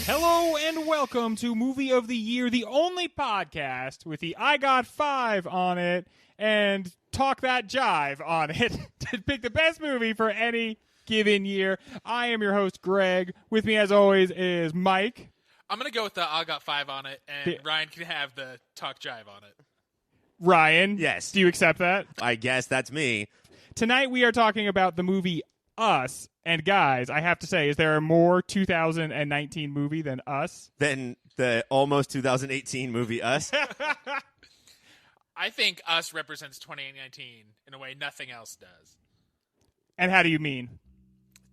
Hello and welcome to Movie of the Year, the only podcast with the I Got 5 on it and Talk That Jive on it to pick the best movie for any given year. I am your host, Greg. With me, as always, is Mike. I'm going to go with the I Got 5 on it, and Ryan can have the Talk Jive on it. Ryan? Yes. Do you accept that? I guess that's me. Tonight we are talking about the movie Us. And guys, I have to say, is there a more 2019 movie than Us? Than the almost 2018 movie Us? I think Us represents 2019 in a way nothing else does. And how do you mean?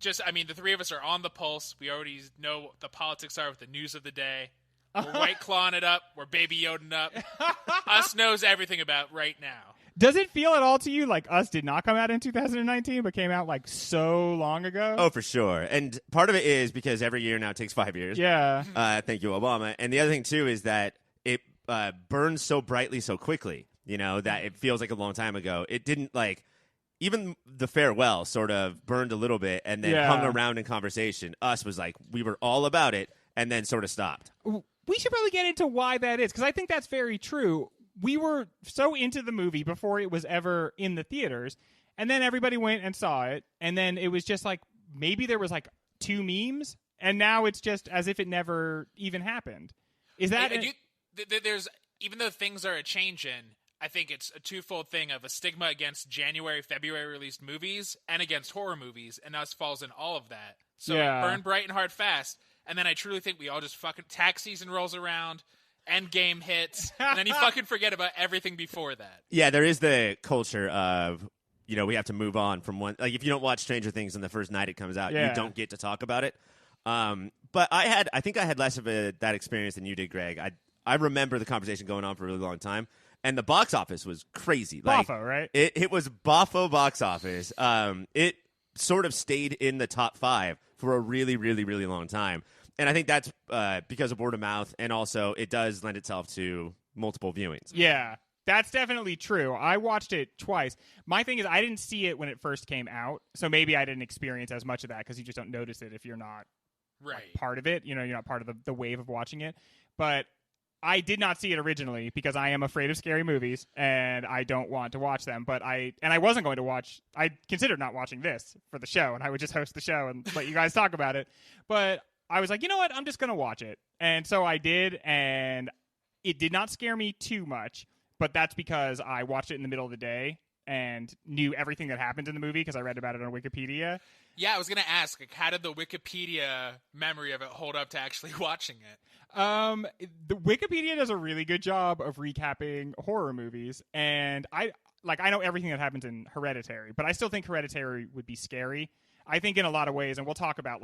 The three of us are on the pulse. We already know what the politics are with the news of the day. We're White Clawing it up. We're Baby Yodaing up. Us knows everything about right now. Does it feel at all to you like Us did not come out in 2019, but came out like so long ago? Oh, for sure. And part of it is because every year now takes 5 years. Yeah. Thank you, Obama. And the other thing, too, is that it burns so brightly so quickly, that it feels like a long time ago. It didn't, even the farewell sort of burned a little bit and then hung around in conversation. Us was like, we were all about it and then sort of stopped. We should probably get into why that is, because I think that's very true. We were so into the movie before it was ever in the theaters, and then everybody went and saw it, and then it was just like, maybe there was like 2 memes, and now it's just as if it never even happened. Is that... There's, even though things are a-changing, I think it's a twofold thing of a stigma against January, February released movies, and against horror movies, and Us falls in all of that. So burn bright and hard fast, and then I truly think we all just fucking... Tax season rolls around... Endgame hits, and then you fucking forget about everything before that. Yeah, there is the culture of, we have to move on from one. Like, if you don't watch Stranger Things on the first night it comes out, you don't get to talk about it. But I think I had less of that experience than you did, Greg. I remember the conversation going on for a really long time, and the box office was crazy. Boffo, right? It was Boffo box office. It sort of stayed in the top 5 for a really, really, really long time. And I think that's because of word of mouth, and also it does lend itself to multiple viewings. Yeah, that's definitely true. I watched it twice. My thing is I didn't see it when it first came out, so maybe I didn't experience as much of that because you just don't notice it if you're not part of it. You're not part of the wave of watching it. But I did not see it originally because I am afraid of scary movies, and I don't want to watch them. But I wasn't going to watch. I considered not watching this for the show, and I would just host the show and let you guys talk about it. But I was like, you know what? I'm just going to watch it. And so I did, and it did not scare me too much, but that's because I watched it in the middle of the day and knew everything that happened in the movie because I read about it on Wikipedia. Yeah, I was going to ask, how did the Wikipedia memory of it hold up to actually watching it? The Wikipedia does a really good job of recapping horror movies, and I know everything that happens in Hereditary, but I still think Hereditary would be scary. I think in a lot of ways, and we'll talk about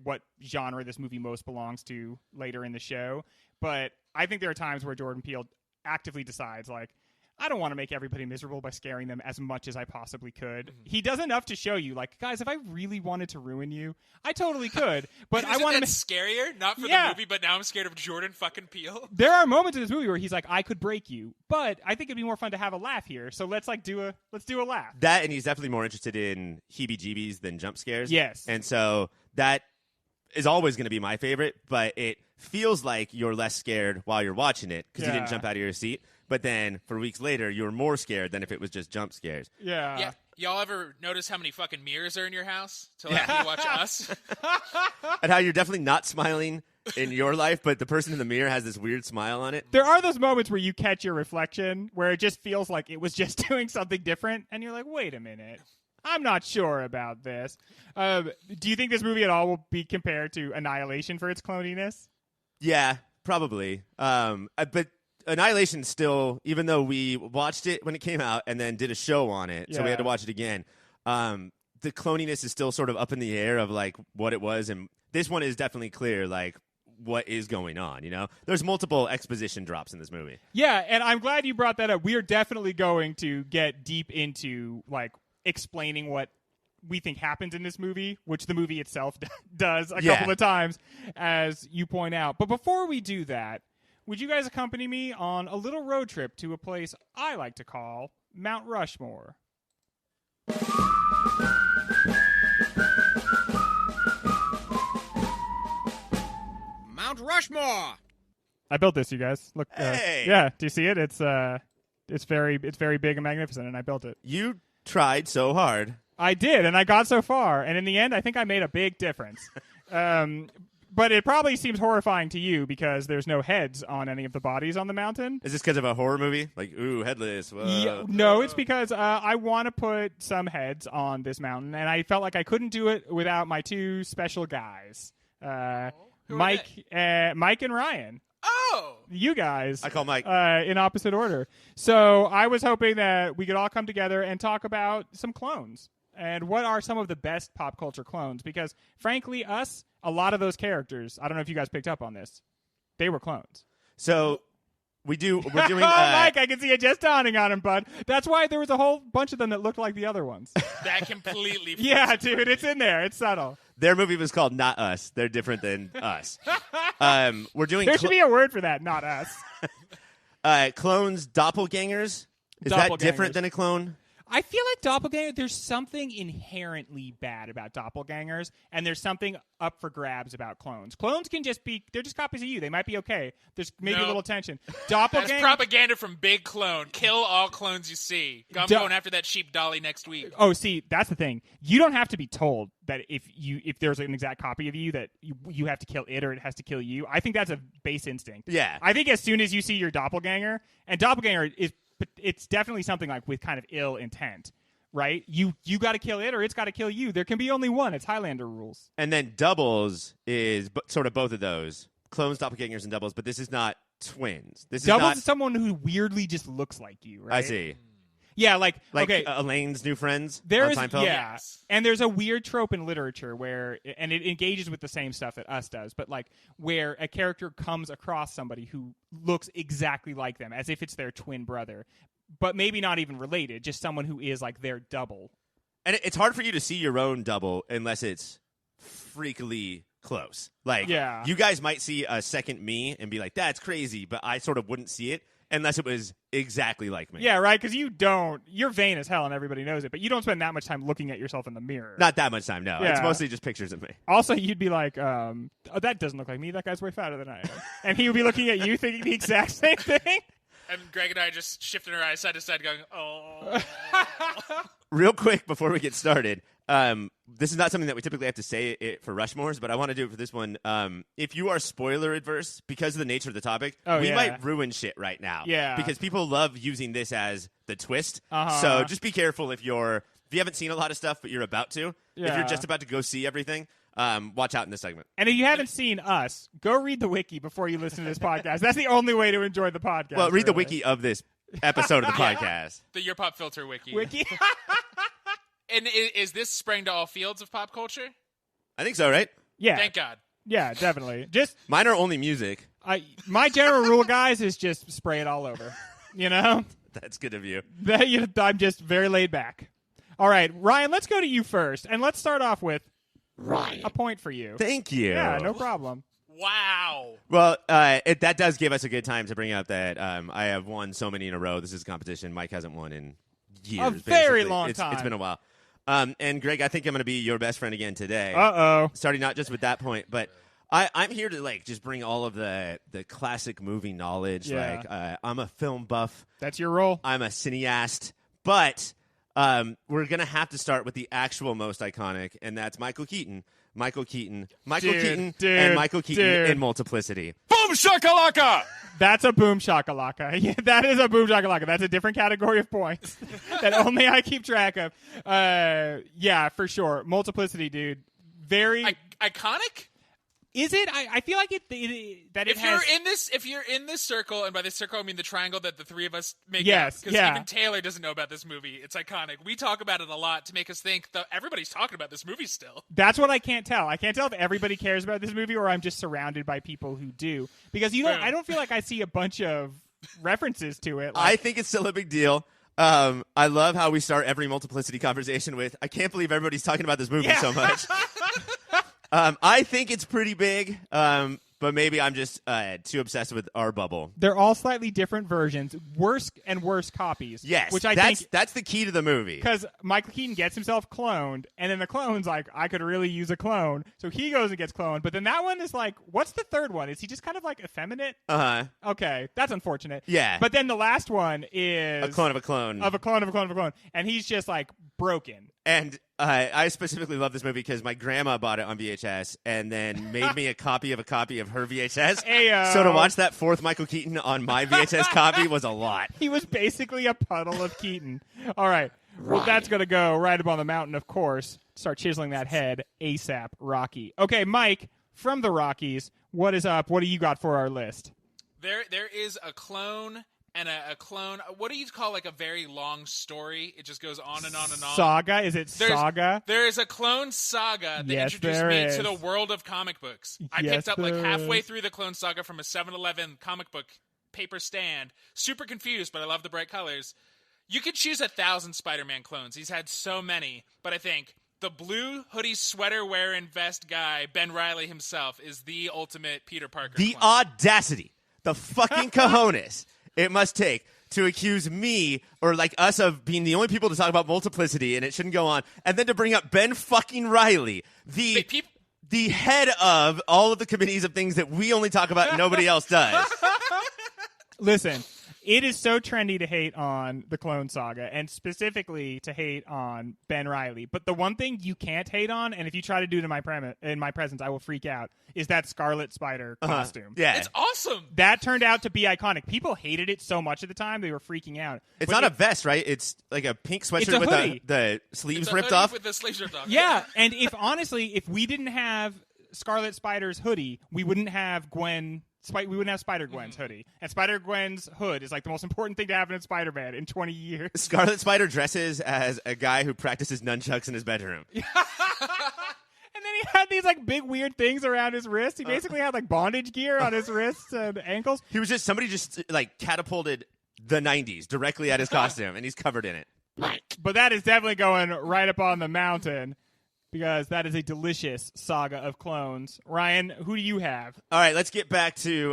what genre this movie most belongs to later in the show, but I think there are times where Jordan Peele actively decides, I don't want to make everybody miserable by scaring them as much as I possibly could. Mm-hmm. He does enough to show you, guys, if I really wanted to ruin you, I totally could. But I want to scarier, not for the movie, but now I'm scared of Jordan fucking Peele. There are moments in this movie where he's like, I could break you, but I think it'd be more fun to have a laugh here. So let's do a laugh. That, and he's definitely more interested in heebie-jeebies than jump scares. Yes, and so that is always going to be my favorite. But it feels like you're less scared while you're watching it because you didn't jump out of your seat. But then, for weeks later, you were more scared than if it was just jump scares. Yeah. Y'all ever notice how many fucking mirrors are in your house till after you watch Us? And how you're definitely not smiling in your life, but the person in the mirror has this weird smile on it. There are those moments where you catch your reflection, where it just feels like it was just doing something different, and you're like, wait a minute. I'm not sure about this. Do you think this movie at all will be compared to Annihilation for its cloniness? Yeah, probably. But Annihilation still, even though we watched it when it came out and then did a show on it, so we had to watch it again, the cloniness is still sort of up in the air of what it was, and this one is definitely clear what is going on. There's multiple exposition drops in this movie. Yeah, and I'm glad you brought that up. We are definitely going to get deep into explaining what we think happens in this movie, which the movie itself does a couple of times, as you point out. But before we do that, would you guys accompany me on a little road trip to a place I like to call Mount Rushmore. Mount Rushmore. I built this, you guys. Look, hey. Yeah. Do you see it? It's very big and magnificent, and I built it. You tried so hard. I did, and I got so far, and in the end, I think I made a big difference. But it probably seems horrifying to you because there's no heads on any of the bodies on the mountain. Is this because of a horror movie? Like, ooh, headless. Whoa. Yeah, no, it's because I want to put some heads on this mountain, and I felt like I couldn't do it without my two special guys, Mike and Ryan. Oh! You guys. I call Mike. In opposite order. So I was hoping that we could all come together and talk about some clones. And what are some of the best pop culture clones? Because, frankly, a lot of those characters, I don't know if you guys picked up on this, they were clones. So we're doing... Mike, I can see it just dawning on him, bud. That's why there was a whole bunch of them that looked like the other ones. That completely... Yeah, dude, it's in there. It's subtle. Their movie was called Not Us. They're different than us. We're doing... There should be a word for that, not us. Clones, doppelgangers. Is that different than a clone? I feel like doppelganger, there's something inherently bad about doppelgangers, and there's something up for grabs about clones. Clones can just be, they're just copies of you. They might be okay. There's maybe a little tension. That's propaganda from Big Clone. Kill all clones you see. I'm going after that sheep dolly next week. Oh, see, that's the thing. You don't have to be told that if there's an exact copy of you that you have to kill it or it has to kill you. I think that's a base instinct. Yeah. I think as soon as you see your doppelganger, and doppelganger is... But it's definitely something like with kind of ill intent, right? You got to kill it or it's got to kill you. There can be only one. It's Highlander rules. And then doubles is sort of both of those. Clones, doppelgangers, and doubles, but this is not twins. Doubles is someone who weirdly just looks like you, right? I see. Yeah, like okay. Elaine's new friends there on is, Seinfeld? Yeah, and there's a weird trope in literature where, and it engages with the same stuff that Us does, but like where a character comes across somebody who looks exactly like them, as if it's their twin brother, but maybe not even related, just someone who is like their double. And it's hard for you to see your own double unless it's freakily close. Like, you guys might see a second me and be like, that's crazy, but I sort of wouldn't see it unless it was exactly like me. Yeah, right, because you're vain as hell and everybody knows it, but you don't spend that much time looking at yourself in the mirror. Not that much time, no. Yeah. It's mostly just pictures of me. Also, you'd be like, oh, that doesn't look like me. That guy's way fatter than I am. And he would be looking at you thinking the exact same thing. And Greg and I just shifting our eyes side to side going, oh. Real quick before we get started, this is not something that we typically have to say for Rushmores, but I want to do it for this one. If you are spoiler adverse because of the nature of the topic, we might ruin shit right now. Yeah. Because people love using this as the twist. Uh-huh. So just be careful if you haven't seen a lot of stuff, but you're about to. Yeah. If you're just about to go see everything, watch out in this segment. And if you haven't seen Us, go read the wiki before you listen to this podcast. That's the only way to enjoy the podcast. Well, read the wiki of this episode of the podcast. The Your Pop Filter wiki. Wiki. And is this spraying to all fields of pop culture? I think so, right? Yeah. Thank God. Yeah, definitely. Just mine are only music. My general rule, guys, is just spray it all over. You know? That's good of you. I'm just very laid back. All right, Ryan, let's go to you first. And let's start off with Ryan. A point for you. Thank you. Yeah, no problem. Wow. Well, that does give us a good time to bring up that I have won so many in a row. This is a competition Mike hasn't won in years. A very long It's time. It's been a while. And Greg, I think I'm going to be your best friend again today. Uh-oh. Starting not just with that point, but I'm here to just bring all of the classic movie knowledge. Yeah. I'm a film buff. That's your role. I'm a cineast, but we're going to have to start with the actual most iconic, and that's Michael Keaton. Michael Keaton, and Michael Keaton in Multiplicity. Boom shakalaka! That's a boom shakalaka. Yeah, that is a boom shakalaka. That's a different category of points that only I keep track of. Yeah, for sure. Multiplicity, dude. Very iconic. Is it? I feel like if you're in this circle, and by this circle I mean the triangle that the three of us make. Yes, because even Taylor doesn't know about this movie. It's iconic. We talk about it a lot to make us think that everybody's talking about this movie still. That's what I can't tell. I can't tell if everybody cares about this movie or I'm just surrounded by people who do. Because I don't feel like I see a bunch of references to it. I think it's still a big deal. I love how we start every Multiplicity conversation with, I can't believe everybody's talking about this movie so much. I think it's pretty big, but but maybe I'm just too obsessed with our bubble. They're all slightly different versions, worse and worse copies. Yes, which I think that's the key to the movie. Because Michael Keaton gets himself cloned, and then the clone's like, I could really use a clone, so he goes and gets cloned. But then that one is like, what's the third one? Is he just kind of like effeminate? Okay, that's unfortunate. Yeah. But then the last one is a clone of a clone of a clone of a clone of a clone, and he's just like broken. And I specifically love this movie because my grandma bought it on VHS and then made me a copy of her VHS. Ayo. So to watch that fourth Michael Keaton on my VHS copy was a lot. He was basically a puddle of Keaton. All right. Well, that's going to go right up on the mountain, of course. Start chiseling that head ASAP, Rocky. Okay, Mike, from the Rockies, what is up? What do you got for our list? There is a clone and a clone. What do you call like a very long story? It just goes on and on and on. Saga? Is it saga? There is a clone saga that introduced me to the world of comic books. I picked up like halfway through the clone saga from a 7-Eleven comic book paper stand. Super confused, but I love the bright colors. You could choose 1,000 Spider-Man clones. He's had so many, but I think the blue hoodie sweater wearing vest guy, Ben Reilly himself, is the ultimate Peter Parker The clone. audacity, the fucking cojones it must take to accuse me or like us of being the only people to talk about multiplicity and it shouldn't go on, and then to bring up Ben fucking Reilly, the head of all of the committees of things that we only talk about and nobody else does. Listen, it is so trendy to hate on the Clone Saga, and specifically to hate on Ben Reilly. But the one thing you can't hate on, and if you try to do it in my presence, I will freak out, is that Scarlet Spider costume. Yeah. It's awesome. That turned out to be iconic. People hated it so much at the time, they were freaking out. It's not a vest, right? It's like a pink sweatshirt with the sleeves ripped off. With the sleeves ripped off. Yeah, and if we didn't have Scarlet Spider's hoodie, we wouldn't have we wouldn't have Spider-Gwen's hoodie. And Spider-Gwen's hood is like the most important thing to happen in Spider-Man in 20 years. Scarlet Spider dresses as a guy who practices nunchucks in his bedroom. And then he had these like big weird things around his wrists. He basically had like bondage gear on his wrists and ankles. Somebody just like catapulted the 90s directly at his costume, and he's covered in it. But that is definitely going right up on the mountain, because that is a delicious saga of clones. Ryan, who do you have? All right, let's get back to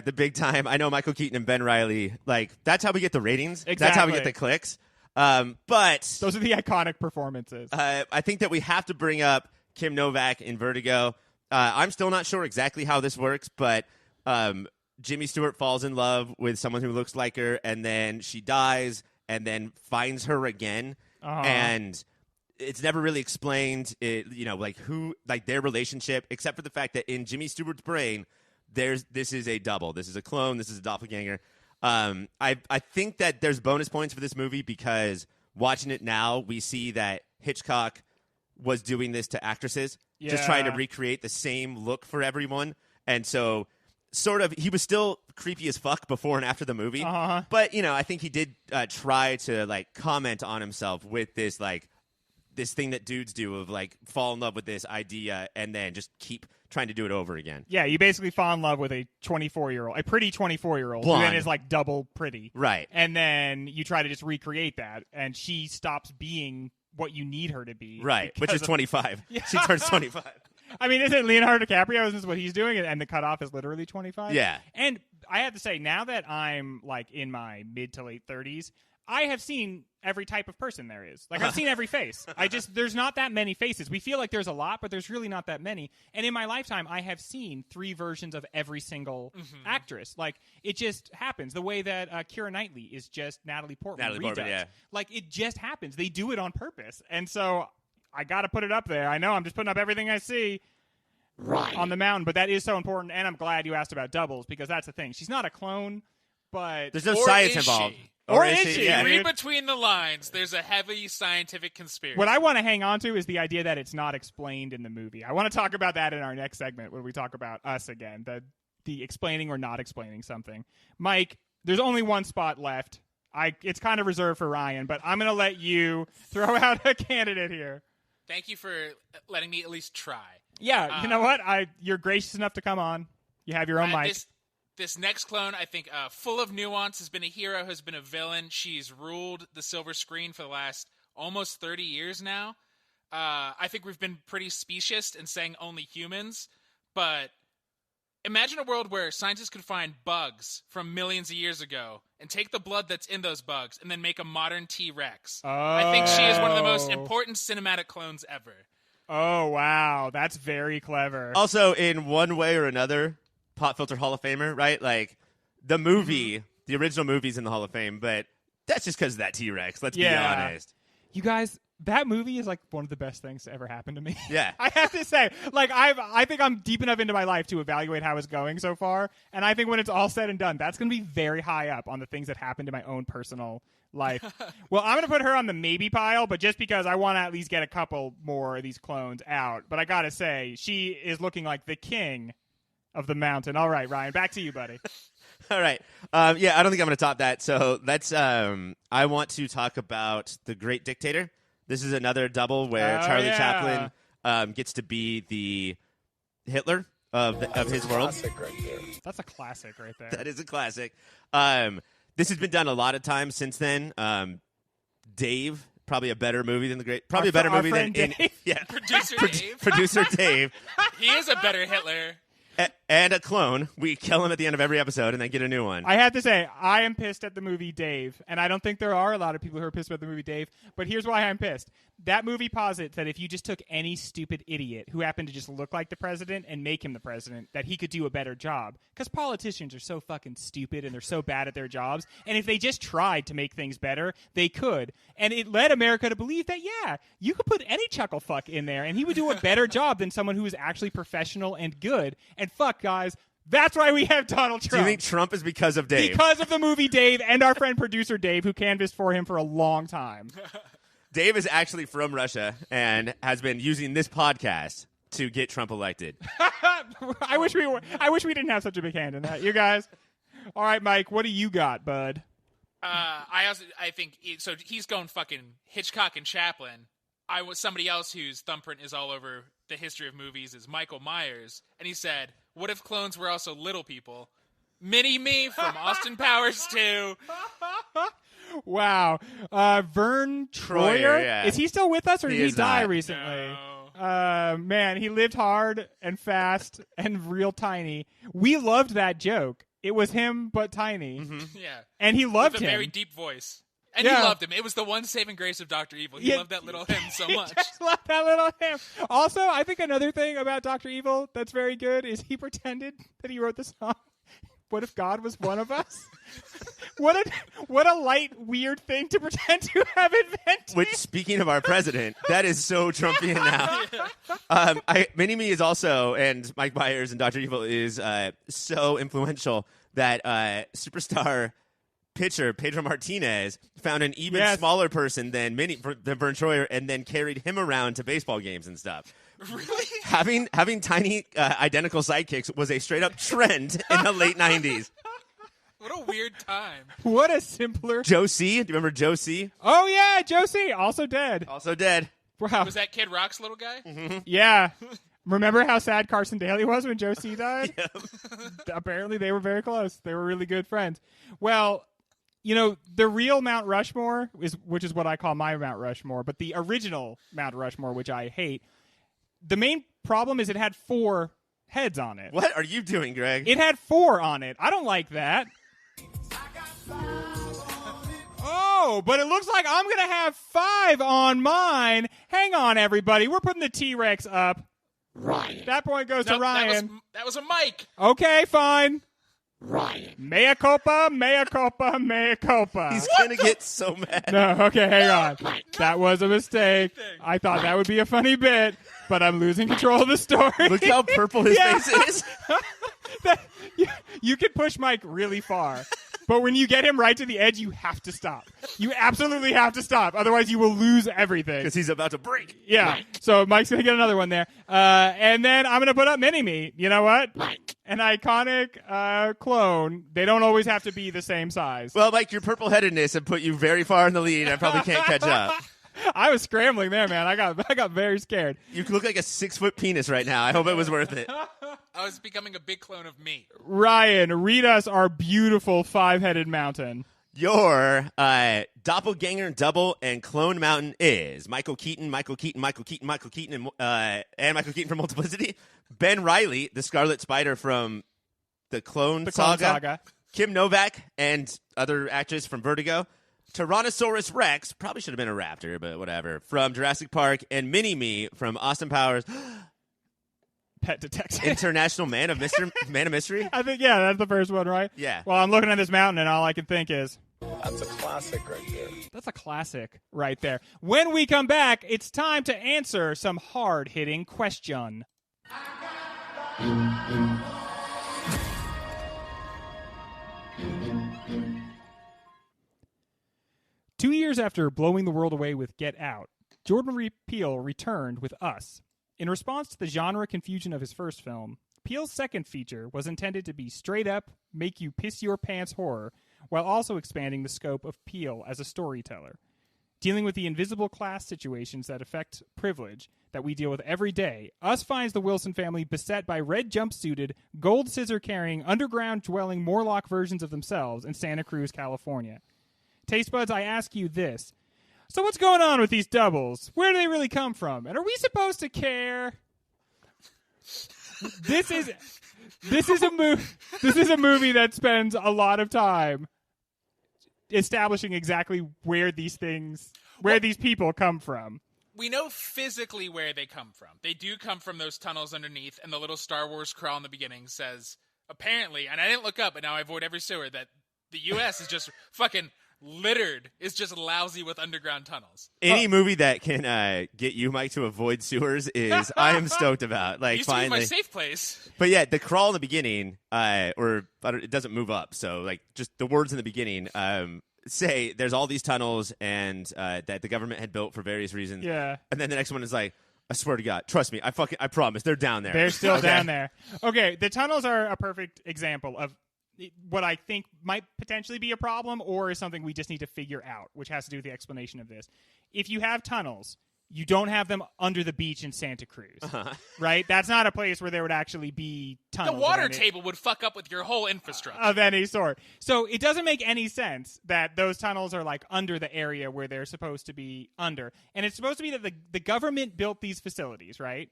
the big time. I know Michael Keaton and Ben Reilly, like, that's how we get the ratings. Exactly. That's how we get the clicks. But those are the iconic performances. I think that we have to bring up Kim Novak in Vertigo. I'm still not sure exactly how this works, but Jimmy Stewart falls in love with someone who looks like her, and then she dies, and then finds her again. And it's never really explained, their relationship, except for the fact that in Jimmy Stewart's brain, this is a double. This is a clone. This is a doppelganger. I think that there's bonus points for this movie because watching it now, we see that Hitchcock was doing this to actresses, just trying to recreate the same look for everyone. And so sort of, he was still creepy as fuck before and after the movie. But, I think he did try to, like, comment on himself with this, like, this thing that dudes do of like fall in love with this idea and then just keep trying to do it over again. Yeah, you basically fall in love with a pretty 24-year-old who then is like double pretty. Right. And then you try to just recreate that, and she stops being what you need her to be. Right, which is 25. Yeah. She turns 25. I mean, isn't Leonardo DiCaprio, this is what he's doing, and the cutoff is literally 25? Yeah. And I have to say, now that I'm like in my mid to late 30s, I have seen every type of person there is. Like, I've seen every face. There's not that many faces. We feel like there's a lot, but there's really not that many. And in my lifetime, I have seen 3 versions of every single actress. Like, it just happens. The way that Keira Knightley is just Natalie Portman. Yeah. Like, it just happens. They do it on purpose. And so I got to put it up there. I know I'm just putting up everything I see on the mountain, but that is so important. And I'm glad you asked about doubles, because that's the thing. She's not a clone, but... There's no science involved. Or is she? Yeah. Read between the lines. There's a heavy scientific conspiracy. What I want to hang on to is the idea that it's not explained in the movie. I want to talk about that in our next segment when we talk about us again, the explaining or not explaining something. Mike, there's only one spot left. It's kind of reserved for Ryan, but I'm going to let you throw out a candidate here. Thank you for letting me at least try. Yeah, you know what? You're gracious enough to come on. You have your own mic. This next clone, I think, full of nuance, has been a hero, has been a villain. She's ruled the silver screen for the last almost 30 years now. I think we've been pretty specious in saying only humans, but Imagine a world where scientists could find bugs from millions of years ago and take the blood that's in those bugs and then make a modern T-Rex. Oh. I think she is one of the most important cinematic clones ever. Oh, wow. That's very clever. Also, in one way or another, Pop Filter Hall of Famer, right? Like, the movie, the original movie's in the Hall of Fame, but that's just because of that T-Rex. Let's be honest. You guys, that movie is like one of the best things to ever happen to me. Yeah. I have to say, like, I think I'm deep enough into my life to evaluate how it's going so far, and I think when it's all said and done, that's going to be very high up on the things that happened in my own personal life. Well, I'm going to put her on the maybe pile, but just because I want to at least get a couple more of these clones out. But I got to say, she is looking like the king of the mountain. All right, Ryan, back to you, buddy. All right. Yeah, I don't think I'm going to top that. So let's. I want to talk about The Great Dictator. This is another double where Charlie Chaplin gets to be the Hitler of his world. That's a classic right there. That is a classic. This has been done a lot of times since then. Dave, probably a better movie than The Great. Probably a better movie than Dave? Producer Dave. He is a better Hitler. And a clone. We kill him at the end of every episode and then get a new one. I have to say, I am pissed at the movie Dave, and I don't think there are a lot of people who are pissed about the movie Dave, but here's why I'm pissed. That movie posits that if you just took any stupid idiot who happened to just look like the president and make him the president, that he could do a better job. Because politicians are so fucking stupid and they're so bad at their jobs, and if they just tried to make things better, they could. And it led America to believe that, yeah, you could put any chuckle fuck in there, and he would do a better job than someone who is actually professional and good. And fuck, guys, that's why we have Donald Trump. Do you think Trump is because of Dave? Because of the movie Dave and our friend producer Dave, who canvassed for him for a long time. Dave is actually from Russia and has been using this podcast to get Trump elected. I wish we didn't have such a big hand in that. You guys. All right, Mike, what do you got, bud? I think so. He's going fucking Hitchcock and Chaplin. I was somebody else whose thumbprint is all over the history of movies is Michael Myers, and he said, "What if clones were also little people?" Mini-Me from Austin Powers 2. Wow. Vern Troyer? Yeah. Is he still with us, or did he die not. recently? No. Man, he lived hard and fast and real tiny. We loved that joke. It was him, but tiny. Mm-hmm. Yeah. And he loved With a him. very deep voice. And Yeah. he loved him. It was the one saving grace of Dr. Evil. He loved that little him so much. He just loved that little him. Also, I think another thing about Dr. Evil that's very good is he pretended that he wrote the song, "What If God Was One of Us?" What a light, weird thing to pretend to have invented. Which, speaking of our president, that is so Trumpian now. Mini-Me is also, and Mike Myers and Dr. Evil is so influential that superstar pitcher Pedro Martinez found an even smaller person than Vern Troyer and then carried him around to baseball games and stuff. Really? Having tiny identical sidekicks was a straight up trend in the late 90s. What a weird time. What a simpler. Joe C. Do you remember Joe C? Oh, yeah, Josie, also dead. Also dead. Wow. Was that Kid Rock's little guy? Mm-hmm. Yeah. Remember how sad Carson Daly was when Josie died? Yep. Apparently they were very close. They were really good friends. Well, you know, the real Mount Rushmore, which is what I call my Mount Rushmore, but the original Mount Rushmore, which I hate, the main problem is it had 4 heads on it. What are you doing, Greg? It had 4 on it. I don't like that. Oh, but it looks like I'm going to have 5 on mine. Hang on, everybody. We're putting the T-Rex up. Ryan. That point goes to Ryan. That was a mic. Okay, fine. Ryan. Mea culpa, mea culpa, mea culpa. He's going to get so mad. No, okay, hang on. That was a mistake. I thought that would be a funny bit, but I'm losing control of the story. Look how purple his face is. You can push Mike really far, but when you get him right to the edge, you have to stop. You absolutely have to stop. Otherwise, you will lose everything. Because he's about to break. Yeah. Mike. So Mike's going to get another one there. And then I'm going to put up Mini-Me. You know what? Mike. An iconic clone. They don't always have to be the same size. Well, Mike, your purple-headedness have put you very far in the lead. I probably can't catch up. I was scrambling there, man. I got very scared. You look like a 6-foot penis right now. I hope it was worth it. I was becoming a big clone of me. Ryan, read us our beautiful 5-headed mountain. Your doppelganger, double, and clone mountain is Michael Keaton, Michael Keaton, Michael Keaton, Michael Keaton, and Michael Keaton from Multiplicity. Ben Reilly, the Scarlet Spider from the Clone Clone Saga, Saga. Kim Novak, and other actress from Vertigo. Tyrannosaurus Rex, probably should have been a raptor, but whatever, from Jurassic Park, and Mini-Me from Austin Powers. Pet Detective. International Man of Mystery? I think, yeah, that's the first one, right? Yeah. Well, I'm looking at this mountain, and all I can think is... That's a classic right there. That's a classic right there. When we come back, it's time to answer some hard-hitting question. 2 years after blowing the world away with Get Out, Jordan Peele returned with Us. In response to the genre confusion of his first film, Peele's second feature was intended to be straight-up, make-you-piss-your-pants horror, while also expanding the scope of Peele as a storyteller. Dealing with the invisible class situations that affect privilege that we deal with every day, Us finds the Wilson family beset by red jumpsuited, gold scissor-carrying, underground-dwelling Morlock versions of themselves in Santa Cruz, California. Taste buds, I ask you this. So what's going on with these doubles? Where do they really come from? And are we supposed to care? This is a movie that spends a lot of time establishing exactly where these people come from. We know physically where they come from. They do come from those tunnels underneath, and the little Star Wars crawl in the beginning says, apparently, and I didn't look up, but now I avoid every sewer, that the U.S. is just fucking littered, is just lousy with underground tunnels. Any movie that can get you, Mike, to avoid sewers is I am stoked about. Like, used finally, to be my safe place. But yeah, the crawl in the beginning, it doesn't move up. So like, just the words in the beginning say there's all these tunnels and that the government had built for various reasons. Yeah. And then the next one is like, I swear to God, trust me, I promise, they're down there. They're still Okay. down there. Okay, the tunnels are a perfect example of what I think might potentially be a problem or is something we just need to figure out, which has to do with the explanation of this. If you have tunnels, you don't have them under the beach in Santa Cruz, right? That's not a place where there would actually be tunnels. The water table would fuck up with your whole infrastructure. Of any sort. So it doesn't make any sense that those tunnels are like under the area where they're supposed to be under. And it's supposed to be that the government built these facilities, right?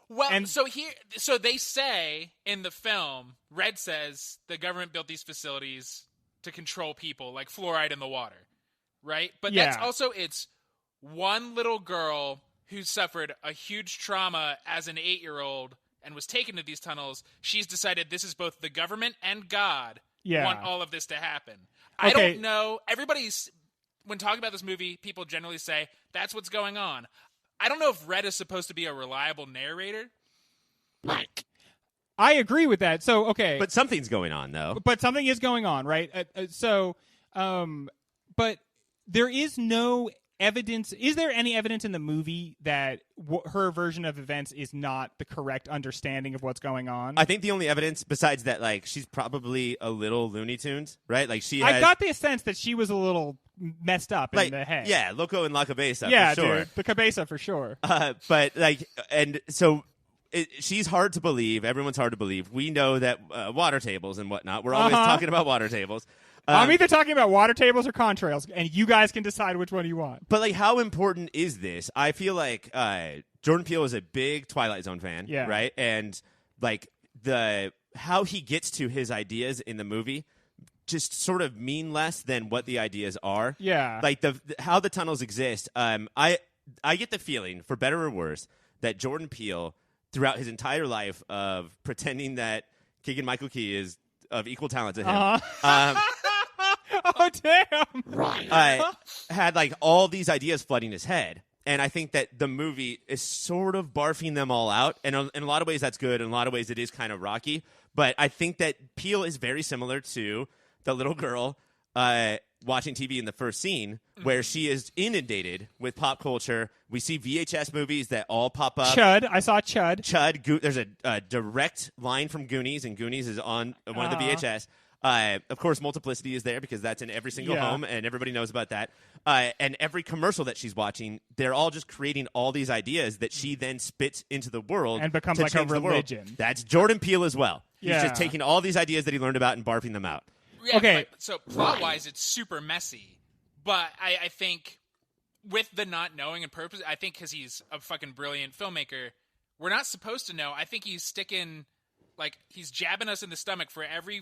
Well, so they say in the film, Red says the government built these facilities to control people, like fluoride in the water, right? But that's also, it's one little girl who suffered a huge trauma as an 8-year-old and was taken to these tunnels. She's decided this is both the government and God want all of this to happen. I don't know. When talking about this movie, people generally say, that's what's going on. I don't know if Red is supposed to be a reliable narrator. Mike. I agree with that. So, okay. But something's going on, though. But something is going on, right? But there is no evidence. Is there any evidence in the movie that her version of events is not the correct understanding of what's going on? I think the only evidence, besides that, like, she's probably a little Looney Tunes, right? Like, I got the sense that she was a little messed up in the head. Yeah, Loco and La Cabeza, yeah, for sure. Dude, the Cabeza for sure. But, like, and so she's hard to believe. Everyone's hard to believe. We know that water tables and whatnot. We're always talking about water tables. I'm either talking about water tables or contrails, and you guys can decide which one you want. But, like, how important is this? I feel like Jordan Peele is a big Twilight Zone fan, right? And, like, how he gets to his ideas in the movie just sort of mean less than what the ideas are. Yeah. Like, how the tunnels exist. I get the feeling, for better or worse, that Jordan Peele, throughout his entire life of pretending that Keegan-Michael Key is of equal talent to him, oh, damn! Right. had, like, all these ideas flooding his head. And I think that the movie is sort of barfing them all out. And in a lot of ways, that's good. In a lot of ways, it is kind of rocky. But I think that Peele is very similar to the little girl watching TV in the first scene, where she is inundated with pop culture. We see VHS movies that all pop up. Chud. I saw Chud. There's a direct line from Goonies, and Goonies is on one of the VHS. Of course, Multiplicity is there because that's in every single home, and everybody knows about that. And every commercial that she's watching, they're all just creating all these ideas that she then spits into the world and becomes to like a change the world. religion. That's Jordan Peele as well. He's Yeah. just taking all these ideas that he learned about and barfing them out. Yeah, Okay. So plot-wise, it's super messy. But I think with the not knowing and purpose, I think because he's a fucking brilliant filmmaker, we're not supposed to know. I think he's sticking like he's jabbing us in the stomach for every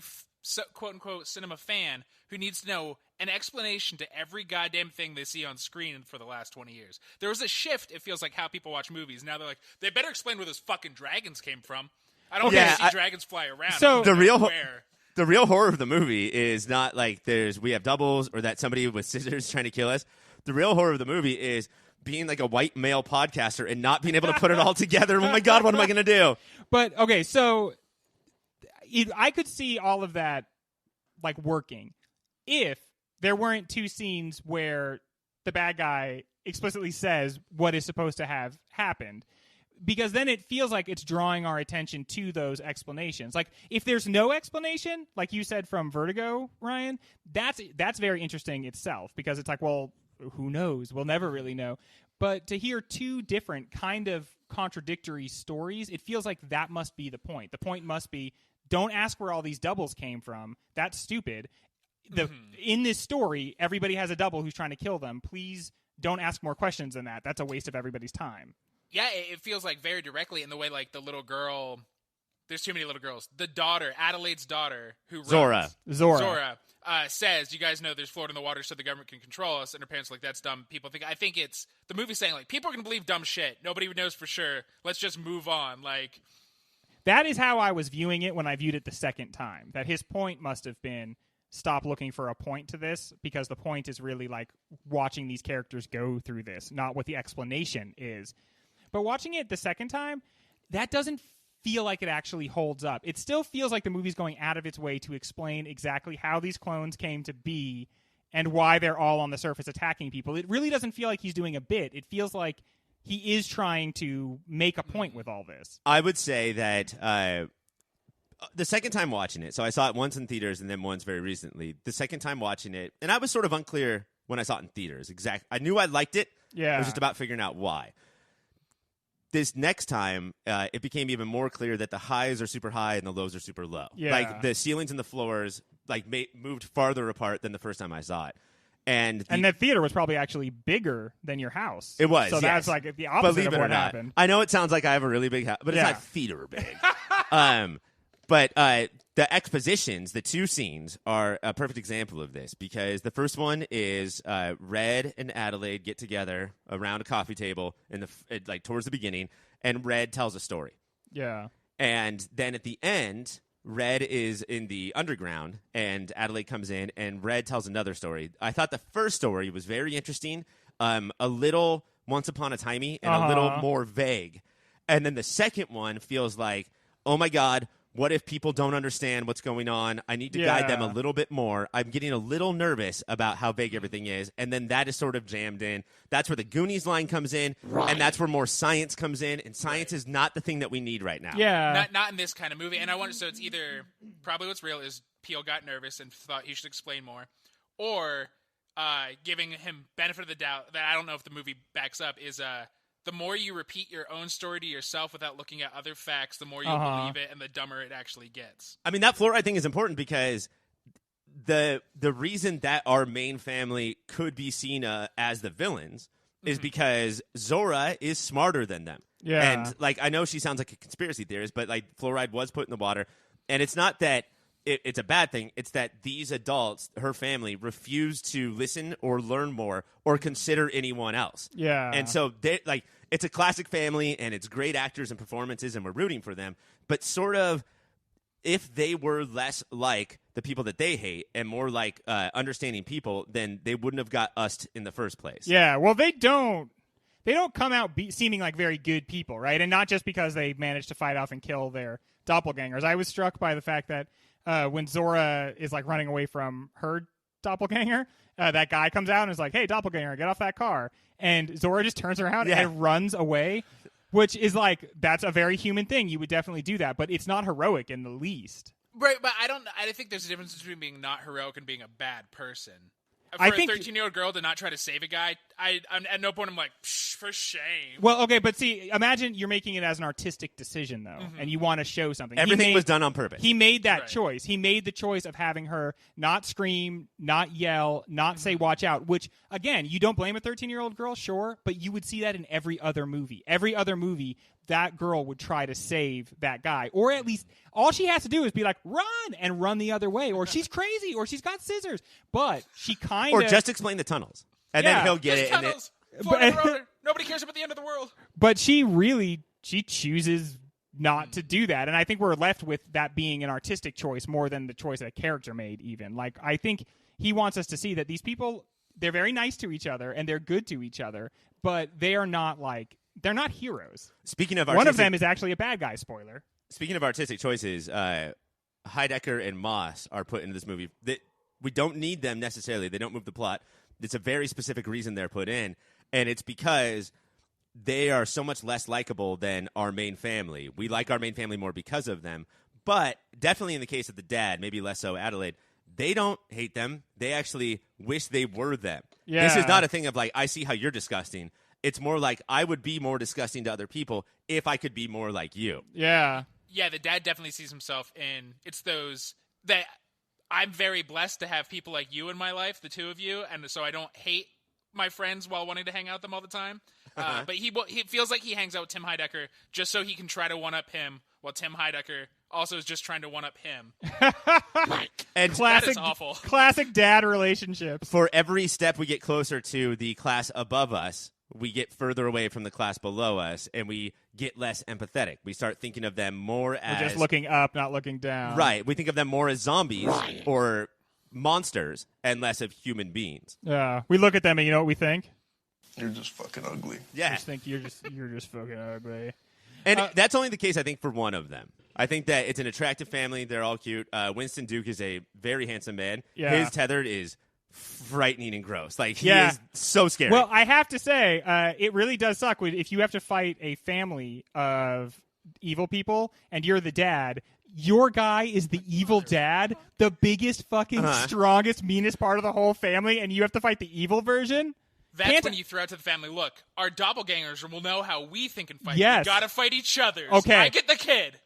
quote-unquote cinema fan who needs to know an explanation to every goddamn thing they see on screen for the last 20 years. There was a shift, it feels like, how people watch movies. Now they're like, they better explain where those fucking dragons came from. I don't want to see dragons fly around. So the real horror of the movie is not like we have doubles or that somebody with scissors trying to kill us. The real horror of the movie is being like a white male podcaster and not being able to put it all together. Oh my God, what am I going to do? But, okay, so I could see all of that like working if there weren't two scenes where the bad guy explicitly says what is supposed to have happened. Because then it feels like it's drawing our attention to those explanations. Like, if there's no explanation, like you said from Vertigo, Ryan, that's very interesting itself. Because it's like, well, who knows? We'll never really know. But to hear two different kind of contradictory stories, it feels like that must be the point. The point must be, don't ask where all these doubles came from. That's stupid. In this story, everybody has a double who's trying to kill them. Please don't ask more questions than that. That's a waste of everybody's time. Yeah, it feels like very directly in the way like the little girl. There's too many little girls. The daughter, Adelaide's daughter, who runs, Zora says, "You guys know there's fluoride in the water, so the government can control us." And her parents are like, "That's dumb." I think it's the movie saying like people are gonna believe dumb shit. Nobody knows for sure. Let's just move on. Like that is how I was viewing it when I viewed it the second time. That his point must have been, stop looking for a point to this, because the point is really like watching these characters go through this, not what the explanation is. But watching it the second time, that doesn't feel like it actually holds up. It still feels like the movie's going out of its way to explain exactly how these clones came to be and why they're all on the surface attacking people. It really doesn't feel like he's doing a bit. It feels like he is trying to make a point with all this. I would say that the second time watching it, so I saw it once in theaters and then once very recently. The second time watching it, and I was sort of unclear when I saw it in theaters. I knew I liked it. Yeah. It was just about figuring out why. This next time, it became even more clear that the highs are super high and the lows are super low. Yeah. Like the ceilings and the floors like moved farther apart than the first time I saw it. And the theater was probably actually bigger than your house. It was, So yes. that's like the opposite Believe of it what or not. happened. I know it sounds like I have a really big house, but it's not theater big. But the expositions, the two scenes, are a perfect example of this, because the first one is Red and Adelaide get together around a coffee table like towards the beginning, and Red tells a story. Yeah. And then at the end, Red is in the underground, and Adelaide comes in, and Red tells another story. I thought the first story was very interesting, a little Once Upon a Timey, and a little more vague. And then the second one feels like, oh my God, what if people don't understand what's going on? I need to guide them a little bit more. I'm getting a little nervous about how vague everything is. And then that is sort of jammed in. That's where the Goonies line comes in, and that's where more science comes in. And science is not the thing that we need right now. Yeah. Not in this kind of movie. And I wonder, so it's either, probably what's real is Peele got nervous and thought he should explain more, or giving him benefit of the doubt that I don't know if the movie backs up is the more you repeat your own story to yourself without looking at other facts, the more you'll believe it and the dumber it actually gets. I mean, that fluoride thing is important because the reason that our main family could be seen as the villains is because Zora is smarter than them. Yeah. And, like, I know she sounds like a conspiracy theorist, but, like, fluoride was put in the water. And it's not that it's a bad thing. It's that these adults, her family, refuse to listen or learn more or consider anyone else. Yeah. And so, it's a classic family, and it's great actors and performances, and we're rooting for them. But sort of, if they were less like the people that they hate and more like understanding people, then they wouldn't have got us in the first place. Yeah, well, they don't come out seeming like very good people, right? And not just because they managed to fight off and kill their doppelgangers. I was struck by the fact that when Zora is like running away from her doppelganger, that guy comes out and is like, "Hey, doppelganger, get off that car." And Zora just turns around and runs away, which is like, that's a very human thing. You would definitely do that, but it's not heroic in the least. Right, but I think there's a difference between being not heroic and being a bad person. For I a think 13-year-old girl to not try to save a guy, at no point I'm like, for shame. Well, okay, but see, imagine you're making it as an artistic decision, though, and you want to show something. Everything was done on purpose. He made that choice. He made the choice of having her not scream, not yell, not say watch out, which, again, you don't blame a 13-year-old girl, sure, but you would see that in every other movie. Every other movie, that girl would try to save that guy. Or at least all she has to do is be like, run, and run the other way. Or she's crazy, or she's got scissors. But she kind of... Or just explain the tunnels. And then he'll get it. Tunnels. Nobody cares about the end of the world. But she chooses not to do that. And I think we're left with that being an artistic choice more than the choice that a character made even. Like, I think he wants us to see that these people, they're very nice to each other and they're good to each other, but they are not they're not heroes. Speaking of one of them is actually a bad guy, spoiler. Speaking of artistic choices, Heidecker and Moss are put into this movie. We don't need them necessarily. They don't move the plot. It's a very specific reason they're put in. And it's because they are so much less likable than our main family. We like our main family more because of them. But definitely in the case of the dad, maybe less so Adelaide, they don't hate them. They actually wish they were them. Yeah. This is not a thing of like, I see how you're disgusting. It's more like, I would be more disgusting to other people if I could be more like you. Yeah. Yeah, the dad definitely sees himself in, it's those that I'm very blessed to have people like you in my life, the two of you, and so I don't hate my friends while wanting to hang out with them all the time. But he feels like he hangs out with Tim Heidecker just so he can try to one-up him, while Tim Heidecker also is just trying to one-up him. And classic, that is awful. Classic dad relationships. For every step we get closer to the class above us, we get further away from the class below us, and we get less empathetic. We start thinking of them more as... We're just looking up, not looking down. Right. We think of them more as zombies or monsters and less of human beings. Yeah. We look at them and you know what we think? You're just fucking ugly. Yeah. We just think you're just fucking ugly. And that's only the case, I think, for one of them. I think that it's an attractive family. They're all cute. Winston Duke is a very handsome man. Yeah. His tethered is frightening and gross. Like, he is so scary. Well, I have to say, it really does suck if you have to fight a family of evil people and you're the dad. Your guy is the evil dad, the biggest, fucking strongest, meanest part of the whole family, and you have to fight the evil version? That's when you throw out to the family, look, our doppelgangers will know how we think and fight. Yes. We gotta fight each other. Okay. I get the kid.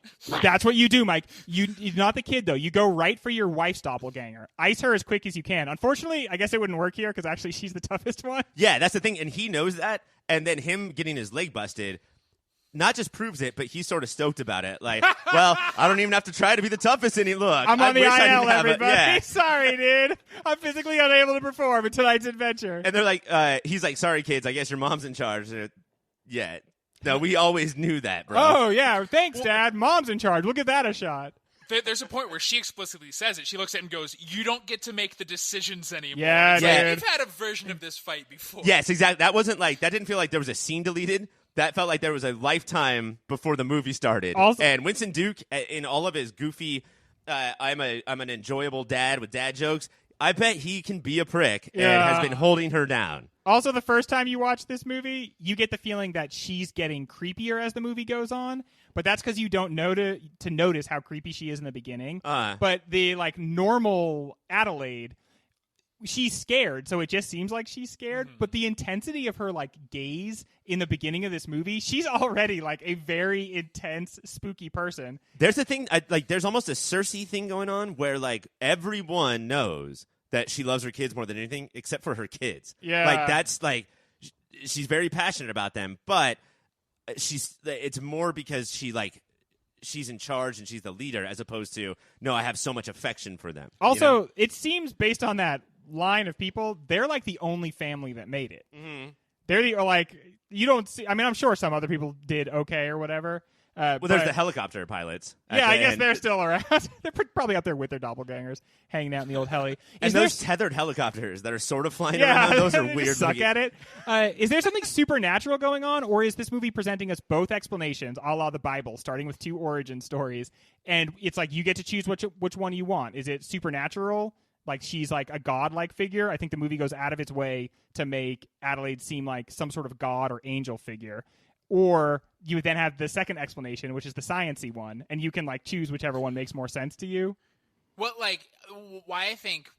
That's what you do, Mike. You're not the kid, though. You go right for your wife's doppelganger. Ice her as quick as you can. Unfortunately, I guess it wouldn't work here because actually she's the toughest one. Yeah, that's the thing. And he knows that. And then him getting his leg busted not just proves it, but he's sort of stoked about it. Like, well, I don't even have to try to be the toughest any look. I'm on the IL, everybody. Yeah. Sorry, dude. I'm physically unable to perform in tonight's adventure. And they're like, he's like, sorry, kids, I guess your mom's in charge. Yeah. No, we always knew that, bro. Oh, yeah. Thanks, Dad. Mom's in charge. Look at that a shot. There's a point where she explicitly says it. She looks at him and goes, you don't get to make the decisions anymore. Yeah, like, dude. we've had a version of this fight before. Yes, exactly. That didn't feel like there was a scene deleted. That felt like there was a lifetime before the movie started. Also, and Winston Duke, in all of his goofy, I'm an enjoyable dad with dad jokes, I bet he can be a prick and has been holding her down. Also, the first time you watch this movie, you get the feeling that she's getting creepier as the movie goes on. But that's because you don't know to notice how creepy she is in the beginning. But the normal Adelaide, she's scared, so it just seems like she's scared. Mm-hmm. But the intensity of her gaze in the beginning of this movie, she's already a very intense, spooky person. There's a thing, there's almost a Cersei thing going on where everyone knows that she loves her kids more than anything, except for her kids. Yeah, she's very passionate about them, but it's more because she's in charge and she's the leader, as opposed to, no, I have so much affection for them. Also, it seems based on that line of people, they're the only family that made it. Mm-hmm. They're the you don't see. I mean, I'm sure some other people did okay or whatever. There's the helicopter pilots. Yeah, I guess they're still around. They're probably up there with their doppelgangers, hanging out in the old heli. And those tethered helicopters that are sort of flying around, those are weird. Suck at it. Is there something supernatural going on, or is this movie presenting us both explanations, a la the Bible, starting with 2 origin stories, and it's you get to choose which one you want? Is it supernatural? She's a god-like figure? I think the movie goes out of its way to make Adelaide seem like some sort of god or angel figure. Or you then have the second explanation, which is the science-y one, and you can choose whichever one makes more sense to you. Well, why I think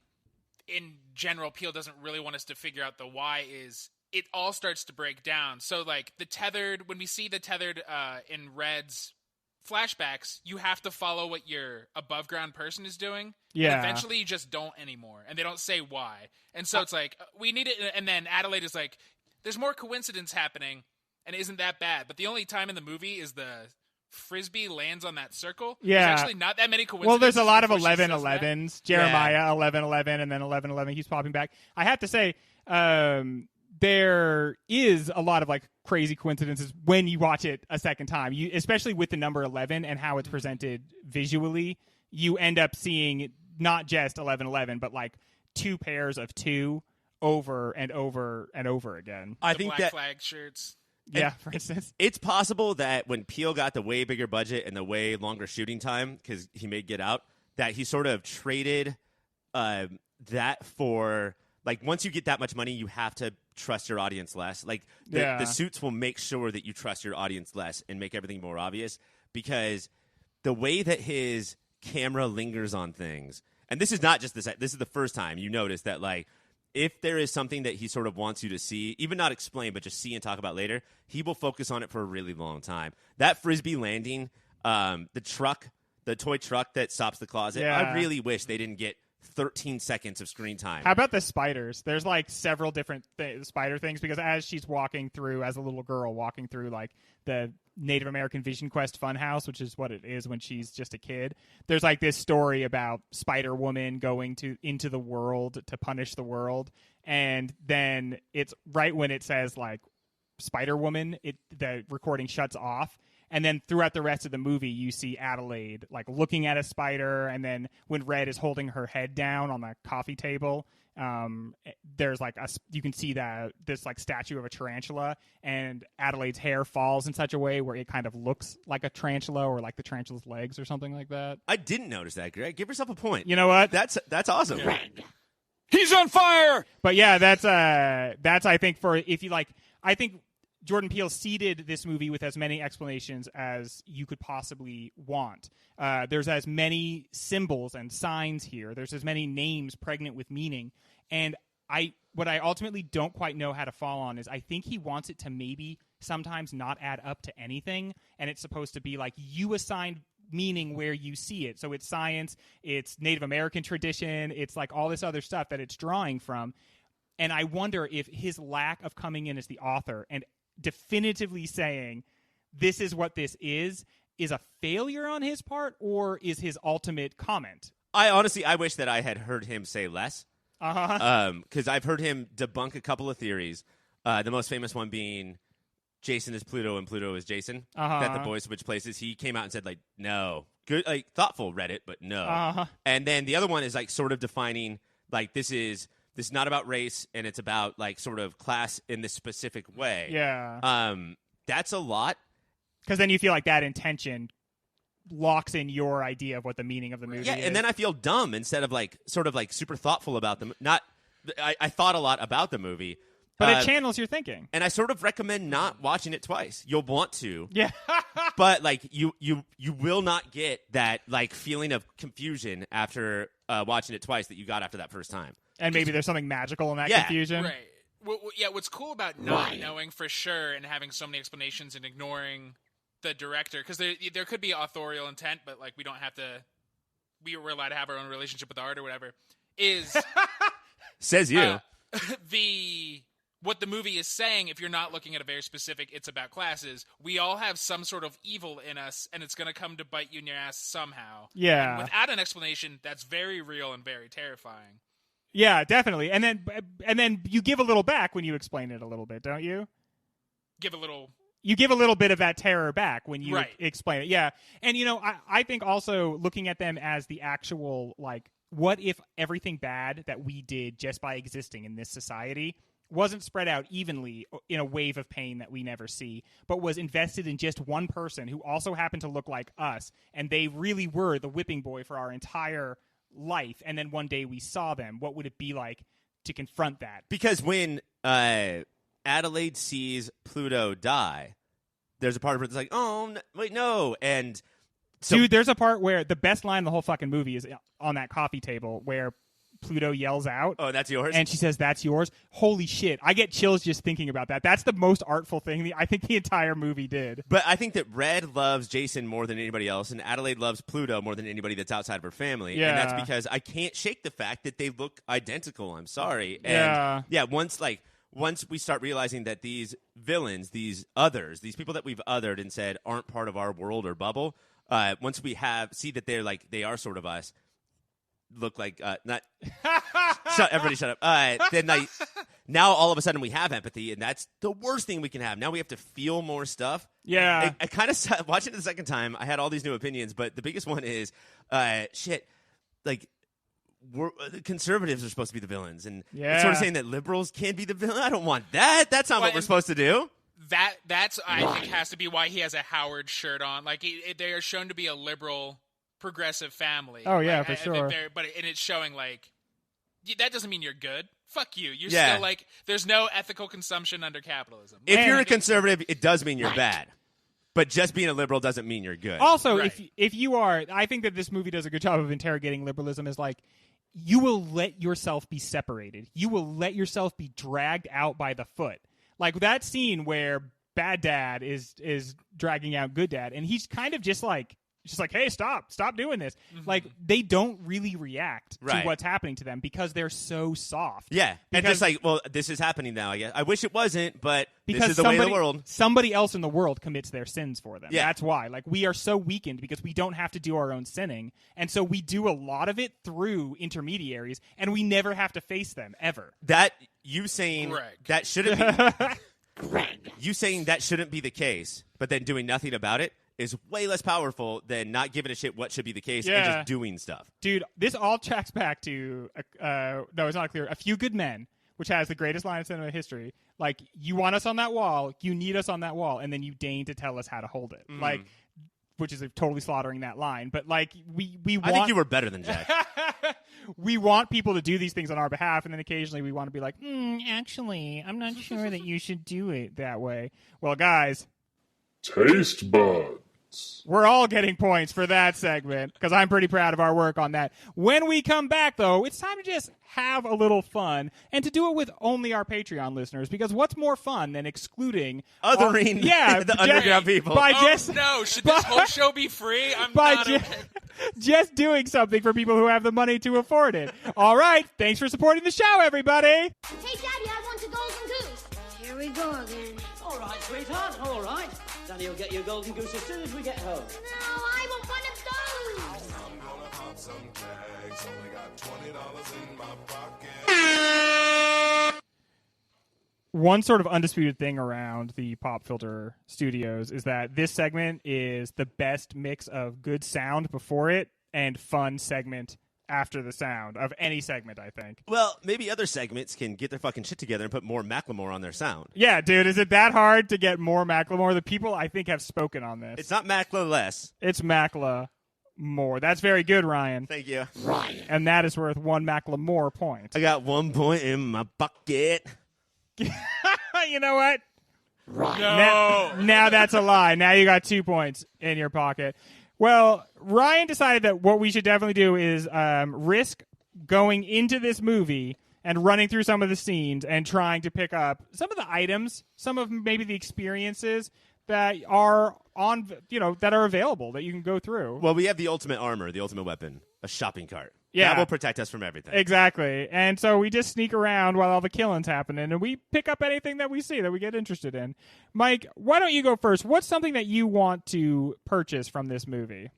in general Peele doesn't really want us to figure out the why is it all starts to break down. So like when we see the tethered in Red's flashbacks, you have to follow what your above ground person is doing. Yeah. And eventually you just don't anymore. And they don't say why. And so it's like, we need it. And then Adelaide is like, there's more coincidence happening and it isn't that bad. But the only time in the movie is the Frisbee lands on that circle. Yeah. There's actually not that many coincidences. Well, there's a lot of 11-11s. Jeremiah, 11-11, and then 11-11 keeps popping back. I have to say, there is a lot of like crazy coincidences when you watch it a second time. Especially with the number 11 and how it's presented visually, you end up seeing not just 11-11, but like two pairs of two over and over and over again. I think black flag shirts. Yeah, for instance. It's possible that when Peele got the way bigger budget and the way longer shooting time, because he made Get Out, that he sort of traded that for, like, once you get that much money, you have to trust your audience less. Like, the suits will make sure that you trust your audience less and make everything more obvious, because the way that his camera lingers on things, and this is not just this is the first time you notice that, like, if there is something that he sort of wants you to see, even not explain, but just see and talk about later, he will focus on it for a really long time. That Frisbee landing, the toy truck that stops the closet, I really wish they didn't get 13 seconds of screen time. How about the spiders? There's like several different spider things, because as she's walking through, as a little girl walking through like the Native American Vision Quest Funhouse, which is what it is when she's just a kid, there's like this story about Spider Woman going into the world to punish the world, and then it's right when it says like Spider Woman, the recording shuts off. And then throughout the rest of the movie, you see Adelaide like looking at a spider, and then when Red is holding her head down on the coffee table, there's like you can see this like statue of a tarantula, and Adelaide's hair falls in such a way where it kind of looks like a tarantula or like the tarantula's legs or something like that. I didn't notice that, Greg. Give yourself a point. You know what? That's awesome. He's on fire. But yeah, that's I think I think Jordan Peele seeded this movie with as many explanations as you could possibly want. There's as many symbols and signs here. There's as many names pregnant with meaning. And what I ultimately don't quite know how to fall on is I think he wants it to maybe sometimes not add up to anything. And it's supposed to be like you assign meaning where you see it. So it's science, it's Native American tradition, it's like all this other stuff that it's drawing from. And I wonder if his lack of coming in as the author and definitively saying this is what this is a failure on his part, or is his ultimate comment. I wish that I had heard him say less. Because I've heard him debunk a couple of theories. The most famous one being Jason is Pluto and Pluto is Jason. That the boys switch places. He came out and said, like, no. Good, like, thoughtful Reddit, but no. And then the other one is like sort of defining, like, this is not about race, and it's about like sort of class in this specific way. Yeah. That's a lot. Because then you feel like that intention locks in your idea of what the meaning of the movie is. Yeah, and then I feel dumb instead of like sort of like super thoughtful about them. I thought a lot about the movie. But it channels your thinking. And I sort of recommend not watching it twice. You'll want to. Yeah. But like you will not get that like feeling of confusion after watching it twice that you got after that first time. And maybe there's something magical in that confusion. Right. Well, yeah, what's cool about not knowing for sure and having so many explanations and ignoring the director, because there could be authorial intent, but like we're allowed to have our own relationship with art or whatever, is says you. What the movie is saying, if you're not looking at a very specific it's about classes, we all have some sort of evil in us, and it's going to come to bite you in your ass somehow. Yeah. And without an explanation, that's very real and very terrifying. Yeah, definitely. And then you give a little back when you explain it a little bit, don't you? You give a little bit of that terror back when you explain it. Yeah. And, I think also looking at them as the actual, like, what if everything bad that we did just by existing in this society wasn't spread out evenly in a wave of pain that we never see, but was invested in just one person who also happened to look like us, and they really were the whipping boy for our entire life, and then one day we saw them. What would it be like to confront that? Because when Adelaide sees Pluto die, there's a part of her that's like, oh, wait, no. And so, dude, there's a part where the best line in the whole fucking movie is on that coffee table where Pluto yells out. Oh, that's yours? And she says, "That's yours." Holy shit. I get chills just thinking about that. That's the most artful thing I think the entire movie did. But I think that Red loves Jason more than anybody else, and Adelaide loves Pluto more than anybody that's outside of her family. Yeah. And that's because I can't shake the fact that they look identical. I'm sorry. Yeah. And once we start realizing that these villains, these others, these people that we've othered and said aren't part of our world or bubble, once we see that they are sort of us, look like not everybody shut up. Then now all of a sudden we have empathy, and that's the worst thing we can have. Now we have to feel more stuff. Yeah. I kind of watching it the second time. I had all these new opinions, but the biggest one is the conservatives are supposed to be the villains, and it's sort of saying that liberals can be the villain. I don't want that. That's not what we're supposed to do. That's I think has to be why he has a Howard shirt on. Like they are shown to be a liberal, progressive family. Oh yeah, for sure. But it's showing that doesn't mean you're good. Fuck you. You're still there's no ethical consumption under capitalism. If you're a conservative, it does mean you're bad. But just being a liberal doesn't mean you're good. Also, if you are, I think that this movie does a good job of interrogating liberalism. Is you will let yourself be separated. You will let yourself be dragged out by the foot. Like that scene where bad dad is dragging out good dad, and he's kind of just like, hey, stop doing this. Mm-hmm. Like they don't really react to what's happening to them because they're so soft. Yeah, and just this is happening now. I guess I wish it wasn't, but this is the way of the world. Somebody else in the world commits their sins for them. Yeah. That's why. We are so weakened because we don't have to do our own sinning, and so we do a lot of it through intermediaries, and we never have to face them ever. That you saying that shouldn't be. You saying that shouldn't be the case, but then doing nothing about it is way less powerful than not giving a shit what should be the case and just doing stuff. Dude, this all tracks back to, no, it's not clear, A Few Good Men, which has the greatest line in cinema history. You want us on that wall, you need us on that wall, and then you deign to tell us how to hold it. Which is totally slaughtering that line. But, we want... I think you were better than Jack. We want people to do these things on our behalf, and then occasionally we want to be like, actually, I'm not sure that you should do it that way. Well, guys... Taste buds. We're all getting points for that segment because I'm pretty proud of our work on that. When we come back, though, it's time to just have a little fun and to do it with only our Patreon listeners, because what's more fun than excluding othering the underground people? Should this whole show be free? Just doing something for people who have the money to afford it. All right, thanks for supporting the show, everybody. Hey, Daddy, I want a golden goose. Here we go again. All right, sweetheart, all right. Daddy will get you a golden goose as soon as we get home. No, I want one of those. I'm gonna pop some tags. Only got $20 in my pocket. One sort of undisputed thing around the Pop Filter Studios is that this segment is the best mix of good sound before it and fun segment after the sound of any segment, I think. Well, maybe other segments can get their fucking shit together and put more Macklemore on their sound. Yeah, dude, is it that hard to get more Macklemore? The people, I think, have spoken on this. It's not Mackla less. It's Mackla more. That's very good, Ryan. Thank you. Ryan. And that is worth one Macklemore point. I got 1 point in my bucket. You know what? No. Now that's a lie. Now you got 2 points in your pocket. Well, Ryan decided that what we should definitely do is risk going into this movie and running through some of the scenes and trying to pick up some of the items, some of maybe the experiences that are that are available that you can go through. Well, we have the ultimate armor, the ultimate weapon, a shopping cart. Yeah. That will protect us from everything. Exactly. And so we just sneak around while all the killing's happening, and we pick up anything that we see that we get interested in. Mike, why don't you go first? What's something that you want to purchase from this movie?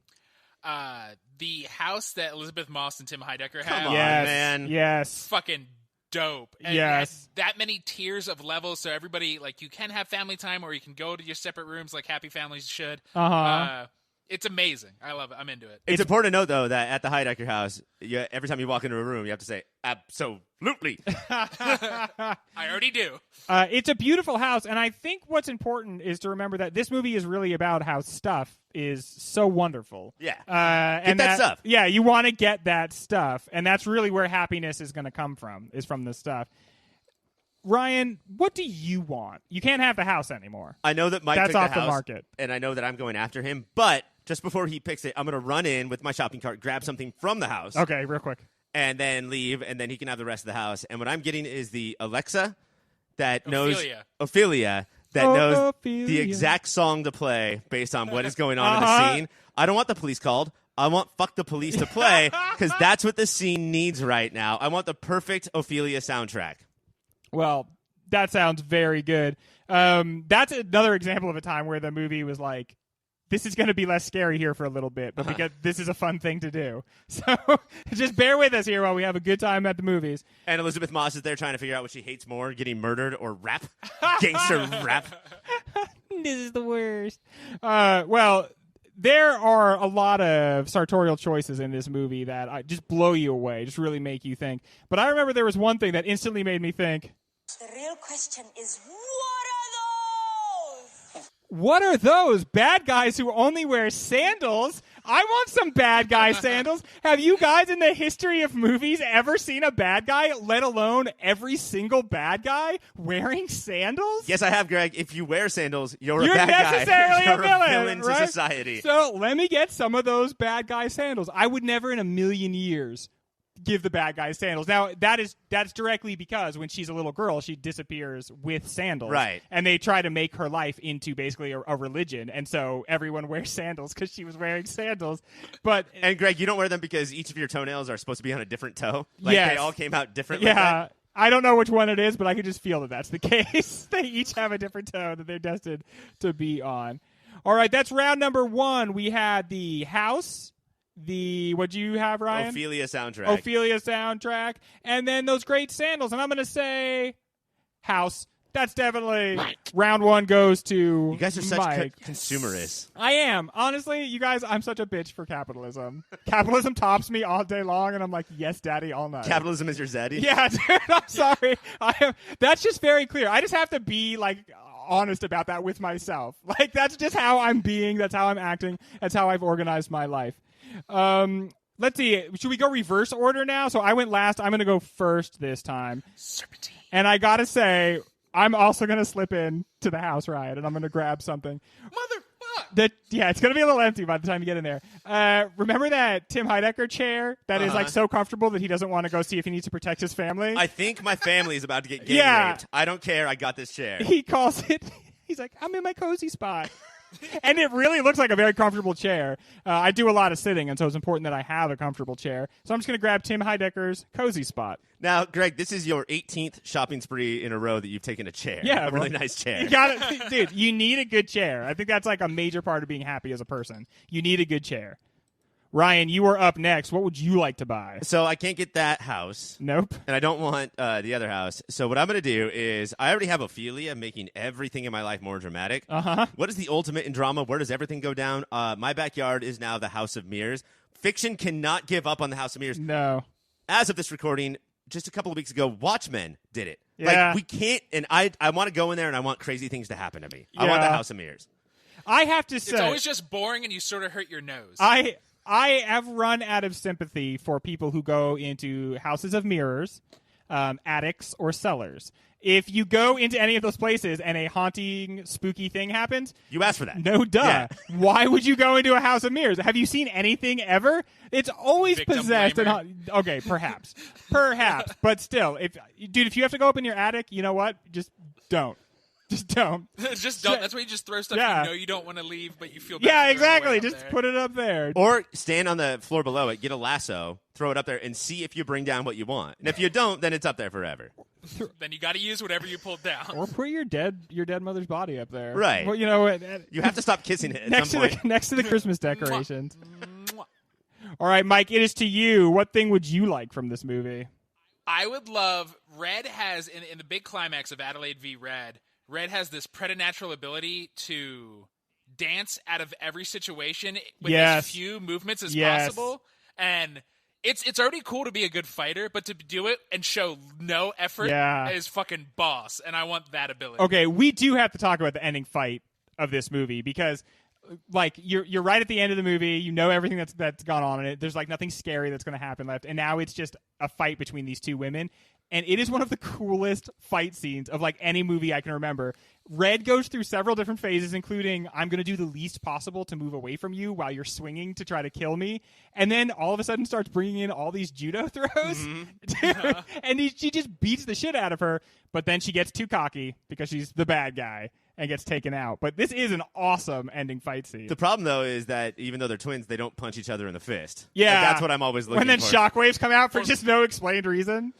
The house that Elizabeth Moss and Tim Heidecker have. Come on, man. Yes. Fucking dope. And yes. That many tiers of levels, so everybody, you can have family time or you can go to your separate rooms like happy families should. Uh-huh. It's amazing. I love it. I'm into it. It's important to note, though, that at the Heidecker house, every time you walk into a room, you have to say, absolutely. I already do. It's a beautiful house, and I think what's important is to remember that this movie is really about how stuff is so wonderful. Yeah. And that stuff. Yeah, you want to get that stuff, and that's really where happiness is going to come from, is from the stuff. Ryan, what do you want? You can't have the house anymore. I know that Mike That's took the off house, the market. And I know that I'm going after him, but just before he picks it, I'm going to run in with my shopping cart, grab something from the house. Okay, real quick. and then leave, and then he can have the rest of the house. And what I'm getting is the Alexa that knows Ophelia that knows the exact song to play based on what is going on in the scene. I don't want the police called. I want Fuck the Police to play because that's what the scene needs right now. I want the perfect Ophelia soundtrack. Well, that sounds very good. That's another example of a time where the movie was like, this is going to be less scary here for a little bit, but because this is a fun thing to do. So just bear with us here while we have a good time at the movies. And Elizabeth Moss is there trying to figure out what she hates more, getting murdered or rap. Gangster rap. This is the worst. Well, there are a lot of sartorial choices in this movie that just blow you away, just really make you think. But I remember there was one thing that instantly made me think. The real question is, what are those? Bad guys who only wear sandals? I want some bad guy sandals. Have you guys in the history of movies ever seen a bad guy, let alone every single bad guy wearing sandals? Yes, I have, Greg. If you wear sandals, you're a bad guy. Necessarily you're a villain right? to society. So let me get some of those bad guy sandals. I would never in a million years give the bad guy sandals. Now, that's directly because when she's a little girl, she disappears with sandals. Right. And they try to make her life into basically a religion. And so everyone wears sandals because she was wearing sandals. And Greg, you don't wear them because each of your toenails are supposed to be on a different toe? Like yes. They all came out differently? Yeah. I don't know which one it is, but I can just feel that that's the case. They each have a different toe that they're destined to be on. All right, that's round number 1. We had the house. What do you have, Ryan? Ophelia soundtrack. And then those great sandals. And I'm going to say house. That's definitely round 1 goes to You guys are such Mike. consumerists. I am. Honestly, you guys, I'm such a bitch for capitalism. Capitalism tops me all day long, and I'm like, yes, daddy, all night. Capitalism is your zaddy? Yeah, dude, I'm sorry. That's just very clear. I just have to be, like, honest about that with myself. Like, that's just how I'm being. That's how I'm acting. That's how I've organized my life. Let's see. Should we go reverse order now? So I went last. I'm going to go first this time. Serpentine. And I got to say, I'm also going to slip in to the house, Ryan, and I'm going to grab something. Motherfucker. Yeah, it's going to be a little empty by the time you get in there. Remember that Tim Heidecker chair that is like so comfortable that he doesn't want to go see if he needs to protect his family? I think my family is about to get gang raped. I don't care. I got this chair. He calls it, he's like, I'm in my cozy spot. And it really looks like a very comfortable chair. I do a lot of sitting, and so it's important that I have a comfortable chair. So I'm just going to grab Tim Heidecker's cozy spot. Now, Greg, this is your 18th shopping spree in a row that you've taken a chair. Yeah, a really nice chair. You got it, dude. You need a good chair. I think that's like a major part of being happy as a person. You need a good chair. Ryan, you are up next. What would you like to buy? So I can't get that house. Nope. And I don't want the other house. So what I'm going to do is I already have Ophelia making everything in my life more dramatic. Uh-huh. What is the ultimate in drama? Where does everything go down? My backyard is now the House of Mirrors. Fiction cannot give up on the House of Mirrors. No. As of this recording, just a couple of weeks ago, Watchmen did it. Yeah. Like, we can't, and I want to go in there and I want crazy things to happen to me. I want the House of Mirrors. I have to say, it's always just boring and you sort of hurt your nose. I have run out of sympathy for people who go into houses of mirrors, attics, or cellars. If you go into any of those places and a haunting, spooky thing happens... You asked for that. No, duh. Yeah. Why would you go into a house of mirrors? Have you seen anything ever? It's always Victim possessed. Okay, perhaps. But still, if you have to go up in your attic, you know what? Just don't. Just don't. Just don't. That's why you just throw stuff you know you don't want to leave, but you feel bad. Yeah, exactly. Just put it up there. Or stand on the floor below it, get a lasso, throw it up there, and see if you bring down what you want. And if you don't, then it's up there forever. Then you got to use whatever you pulled down. Or put your dead mother's body up there. Right. Well, you know what? You have to stop kissing it next at some point. Next to the Christmas decorations. All right, Mike, it is to you. What thing would you like from this movie? I would love... Red has, in the big climax of Adelaide v. Red has this preternatural ability to dance out of every situation with as few movements as possible. And it's already cool to be a good fighter, but to do it and show no effort is fucking boss. And I want that ability. Okay, we do have to talk about the ending fight of this movie because, like, you're right at the end of the movie. You know everything that's gone on in it. There's like nothing scary that's going to happen left, and now it's just a fight between these two women. and it is one of the coolest fight scenes of like any movie I can remember. Red goes through several different phases, including I'm going to do the least possible to move away from you while you're swinging to try to kill me. And then all of a sudden starts bringing in all these judo throws. Mm-hmm. And she just beats the shit out of her. But then she gets too cocky because she's the bad guy and gets taken out. But this is an awesome ending fight scene. The problem, though, is that even though they're twins, they don't punch each other in the fist. Yeah. Like, that's what I'm always looking for. When then shockwaves come out for just no explained reason.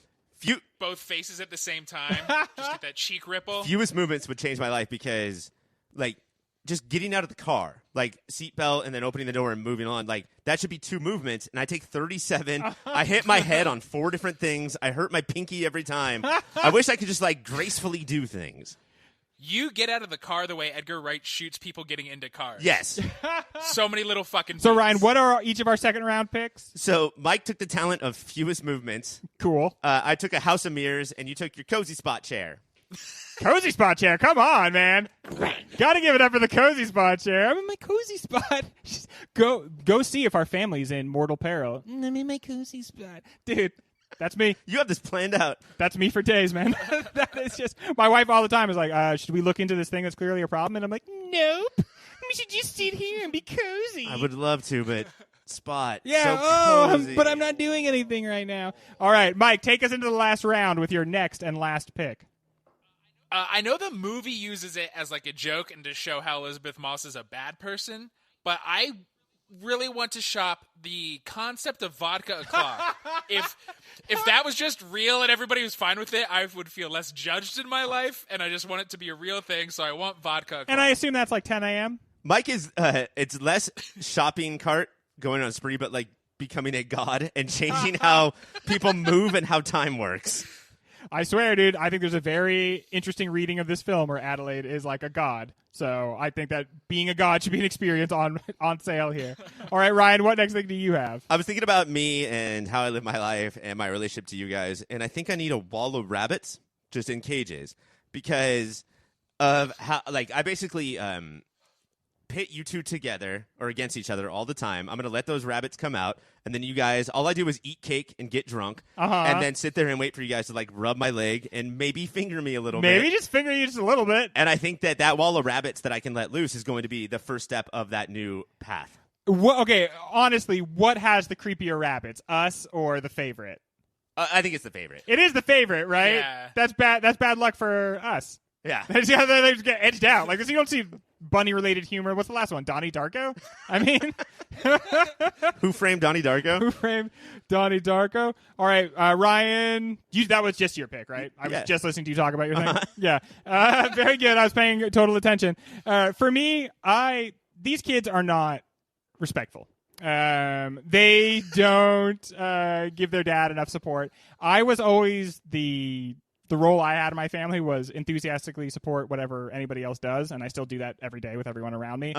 Both faces at the same time. Just get that cheek ripple. Fewest movements would change my life because, like, just getting out of the car, like seatbelt and then opening the door and moving on, like, that should be 2 movements. And I take 37. I hit my head on 4 different things. I hurt my pinky every time. I wish I could just, like, gracefully do things. You get out of the car the way Edgar Wright shoots people getting into cars. Yes. So many little fucking So, beats. Ryan, what are each of our second round picks? So Mike took the talent of fewest movements. Cool. I took a House of Mirrors, and you took your cozy spot chair. Cozy spot chair. Come on, man. Got to give it up for the cozy spot chair. I'm in my cozy spot. Go see if our family's in mortal peril. I'm in my cozy spot. Dude. That's me. You have this planned out. That's me for days, man. That is just my wife all the time is like, should we look into this thing that's clearly a problem? And I'm like, nope. We should just sit here and be cozy. I would love to, but spot. Yeah, so cozy. But I'm not doing anything right now. All right, Mike, take us into the last round with your next and last pick. I know the movie uses it as like a joke and to show how Elizabeth Moss is a bad person, but I really want to shop the concept of vodka o'clock. If that was just real and everybody was fine with it, I would feel less judged in my life, and I just want it to be a real thing, so I want vodka o'clock. And I assume that's like 10 a.m.? Mike is, it's less shopping cart going on a spree, but like becoming a god and changing how people move and how time works. I swear, dude, I think there's a very interesting reading of this film where Adelaide is like a god. So I think that being a god should be an experience on sale here. All right, Ryan, what next thing do you have? I was thinking about me and how I live my life and my relationship to you guys, and I think I need a wall of rabbits just in cages because of how, like, I basically pit you two together or against each other all the time. I'm going to let those rabbits come out, and then you guys, all I do is eat cake and get drunk, and then sit there and wait for you guys to, like, rub my leg and maybe finger me a little bit. Maybe just finger you just a little bit. And I think that wall of rabbits that I can let loose is going to be the first step of that new path. Okay, honestly, what has the creepier rabbits, us or the favorite? I think it's the favorite. It is the favorite, right? Yeah. That's bad luck for us. Yeah. They just get edged out. Like, you don't see bunny-related humor. What's the last one? Donnie Darko? I mean... Who Framed Donnie Darko? Who Framed Donnie Darko? All right, Ryan, that was just your pick, right? I was just listening to you talk about your thing. Yeah. Very good. I was paying total attention. For me, these kids are not respectful. They don't give their dad enough support. I was always the role I had in my family was enthusiastically support whatever anybody else does, and I still do that every day with everyone around me.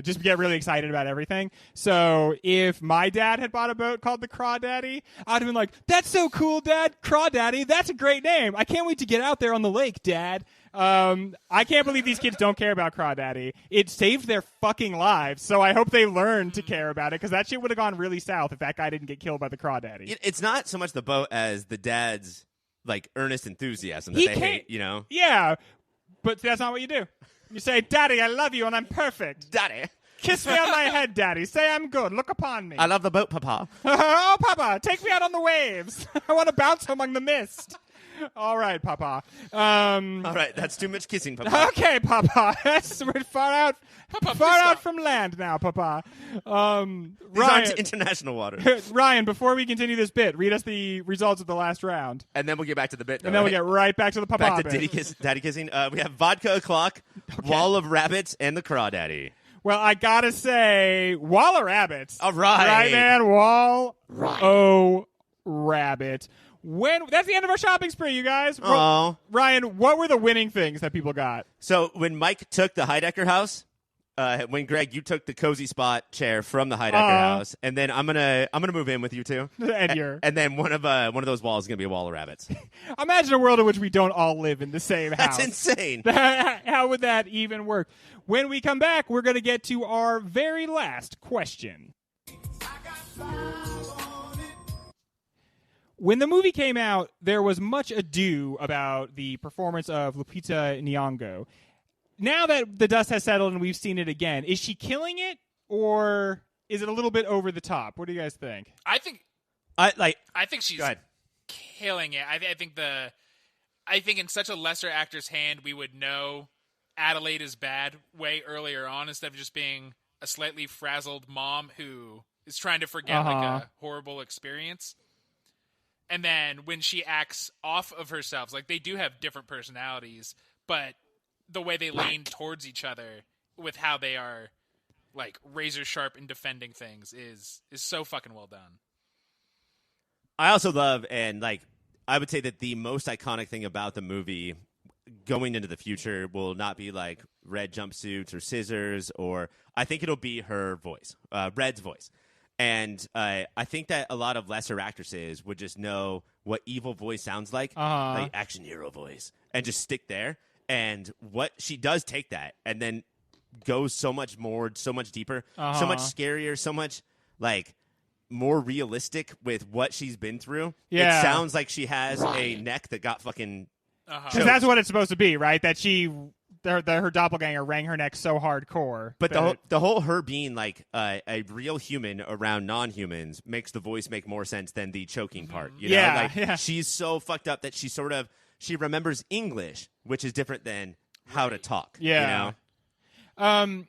Just get really excited about everything. So if my dad had bought a boat called the Crawdaddy, I'd have been like, "That's so cool, Dad! Crawdaddy, that's a great name. I can't wait to get out there on the lake, Dad." I can't believe these kids don't care about Crawdaddy. It saved their fucking lives, so I hope they learn to care about it, because that shit would have gone really south if that guy didn't get killed by the Crawdaddy. It's not so much the boat as the dad's, like, earnest enthusiasm that they hate, you know? Yeah, but that's not what you do. You say, "Daddy, I love you and I'm perfect. Daddy. Kiss me on my head, Daddy. Say I'm good. Look upon me." I love the boat, Papa. Oh, Papa, take me out on the waves. I want to bounce among the mist. All right, Papa. All right, that's too much kissing, Papa. Okay, Papa. We're far out from land now, Papa. These Ryan, aren't international waters. Ryan, before we continue this bit, read us the results of the last round. And then we'll get back to the bit. And then we'll get right back to the Papa back to bit. daddy kissing. We have vodka o'clock, wall of rabbits, and the Crawdaddy. Well, I gotta say, wall of rabbits. All right. Right, man? Wall o' rabbit. That's the end of our shopping spree, you guys. Oh, Ryan, what were the winning things that people got? So when Mike took the Heidecker house, when Greg, you took the cozy spot chair from the Heidecker house, and then I'm gonna move in with you too. And then one of those walls is gonna be a wall of rabbits. Imagine a world in which we don't all live in the same house. That's insane. How would that even work? When we come back, we're gonna get to our very last question. When the movie came out, there was much ado about the performance of Lupita Nyong'o. Now that the dust has settled and we've seen it again, is she killing it, or is it a little bit over the top? What do you guys think? I think she's killing it. I think in such a lesser actor's hand, we would know Adelaide is bad way earlier on instead of just being a slightly frazzled mom who is trying to forget like a horrible experience. And then when she acts off of herself, like they do have different personalities, but the way they lean towards each other with how they are like razor sharp in defending things is so fucking well done. I also love, and like I would say that the most iconic thing about the movie going into the future will not be like red jumpsuits or scissors, or I think it'll be her voice, Red's voice. And I think that a lot of lesser actresses would just know what evil voice sounds like action hero voice, and just stick there. And what she does take that and then goes so much more, so much deeper, so much scarier, so much like more realistic with what she's been through. Yeah. It sounds like she has a neck that got fucking because that's what it's supposed to be, right? That her doppelganger rang her neck so hardcore. But the whole her being like a real human around non-humans makes the voice make more sense than the choking part. You know? Like she's so fucked up that she remembers English, which is different than how to talk. Yeah. You know?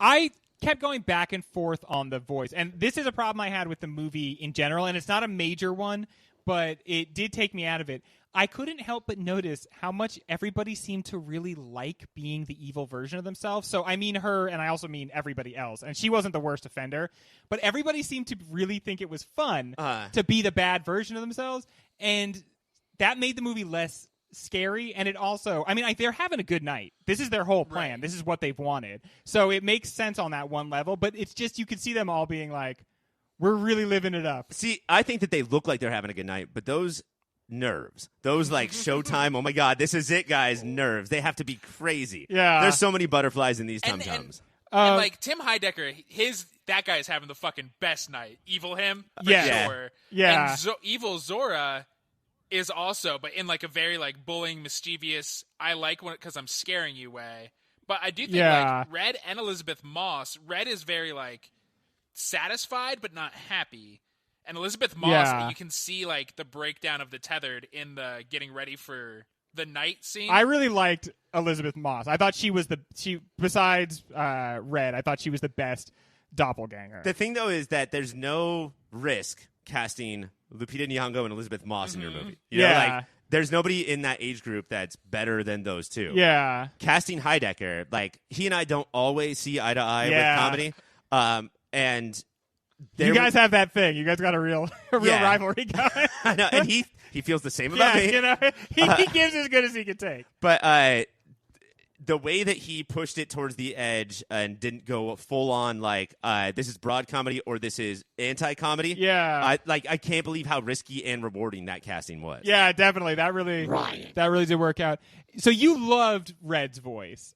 I kept going back and forth on the voice, and this is a problem I had with the movie in general, and it's not a major one, but it did take me out of it. I couldn't help but notice how much everybody seemed to really like being the evil version of themselves. So I mean her, and I also mean everybody else. And she wasn't the worst offender, but everybody seemed to really think it was fun to be the bad version of themselves. And that made the movie less scary. And it also, I mean, they're having a good night. This is their whole plan. Right. This is what they've wanted. So it makes sense on that one level, but it's just, you can see them all being like, we're really living it up. See, I think that they look like they're having a good night, but those nerves, those like Showtime, oh my god, this is it, guys, nerves, they have to be crazy. Yeah, there's so many butterflies in these tum-tums. And like Tim Heidecker, that guy is having the fucking best night. Evil him, for sure. Yeah. And evil Zora is also, but in like a very like bullying, mischievous, I like when because I'm scaring you way. But I do think like Red and Elizabeth Moss, Red is very like satisfied but not happy. And Elizabeth Moss, you can see like the breakdown of the tethered in the getting ready for the night scene. I really liked Elizabeth Moss. I thought she was besides Red, I thought she was the best doppelganger. The thing though is that there's no risk casting Lupita Nyong'o and Elizabeth Moss in your movie. You know, like there's nobody in that age group that's better than those two. Yeah. Casting Heidecker, like he and I don't always see eye to eye with comedy. And you guys have that thing. You guys got a real rivalry going. I know, and he feels the same about me. You know, he gives as good as he can take. But the way that he pushed it towards the edge and didn't go full on like this is broad comedy or this is anti-comedy. Yeah, I can't believe how risky and rewarding that casting was. Yeah, definitely. That really did work out. So you loved Red's voice.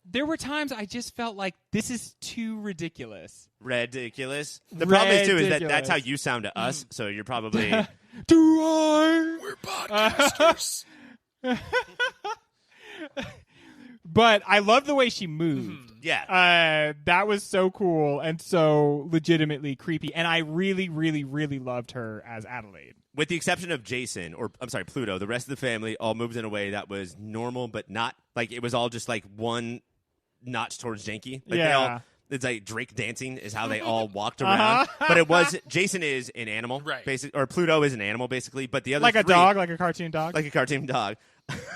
There were times I just felt like this is too ridiculous. Ridiculous. The problem is too is that that's how you sound to us. So you're probably do I? We're podcasters. But I love the way she moved. Yeah. That was so cool and so legitimately creepy. And I really, really, really loved her as Adelaide. With the exception of Jason, or I'm sorry, Pluto, the rest of the family all moved in a way that was normal, but not like it was all just like one notch towards janky. Like it's like Drake dancing is how they all walked around. But it was Jason is an animal, right? Basically, or Pluto is an animal, basically. But the other like a dog, like a cartoon dog, like a cartoon dog.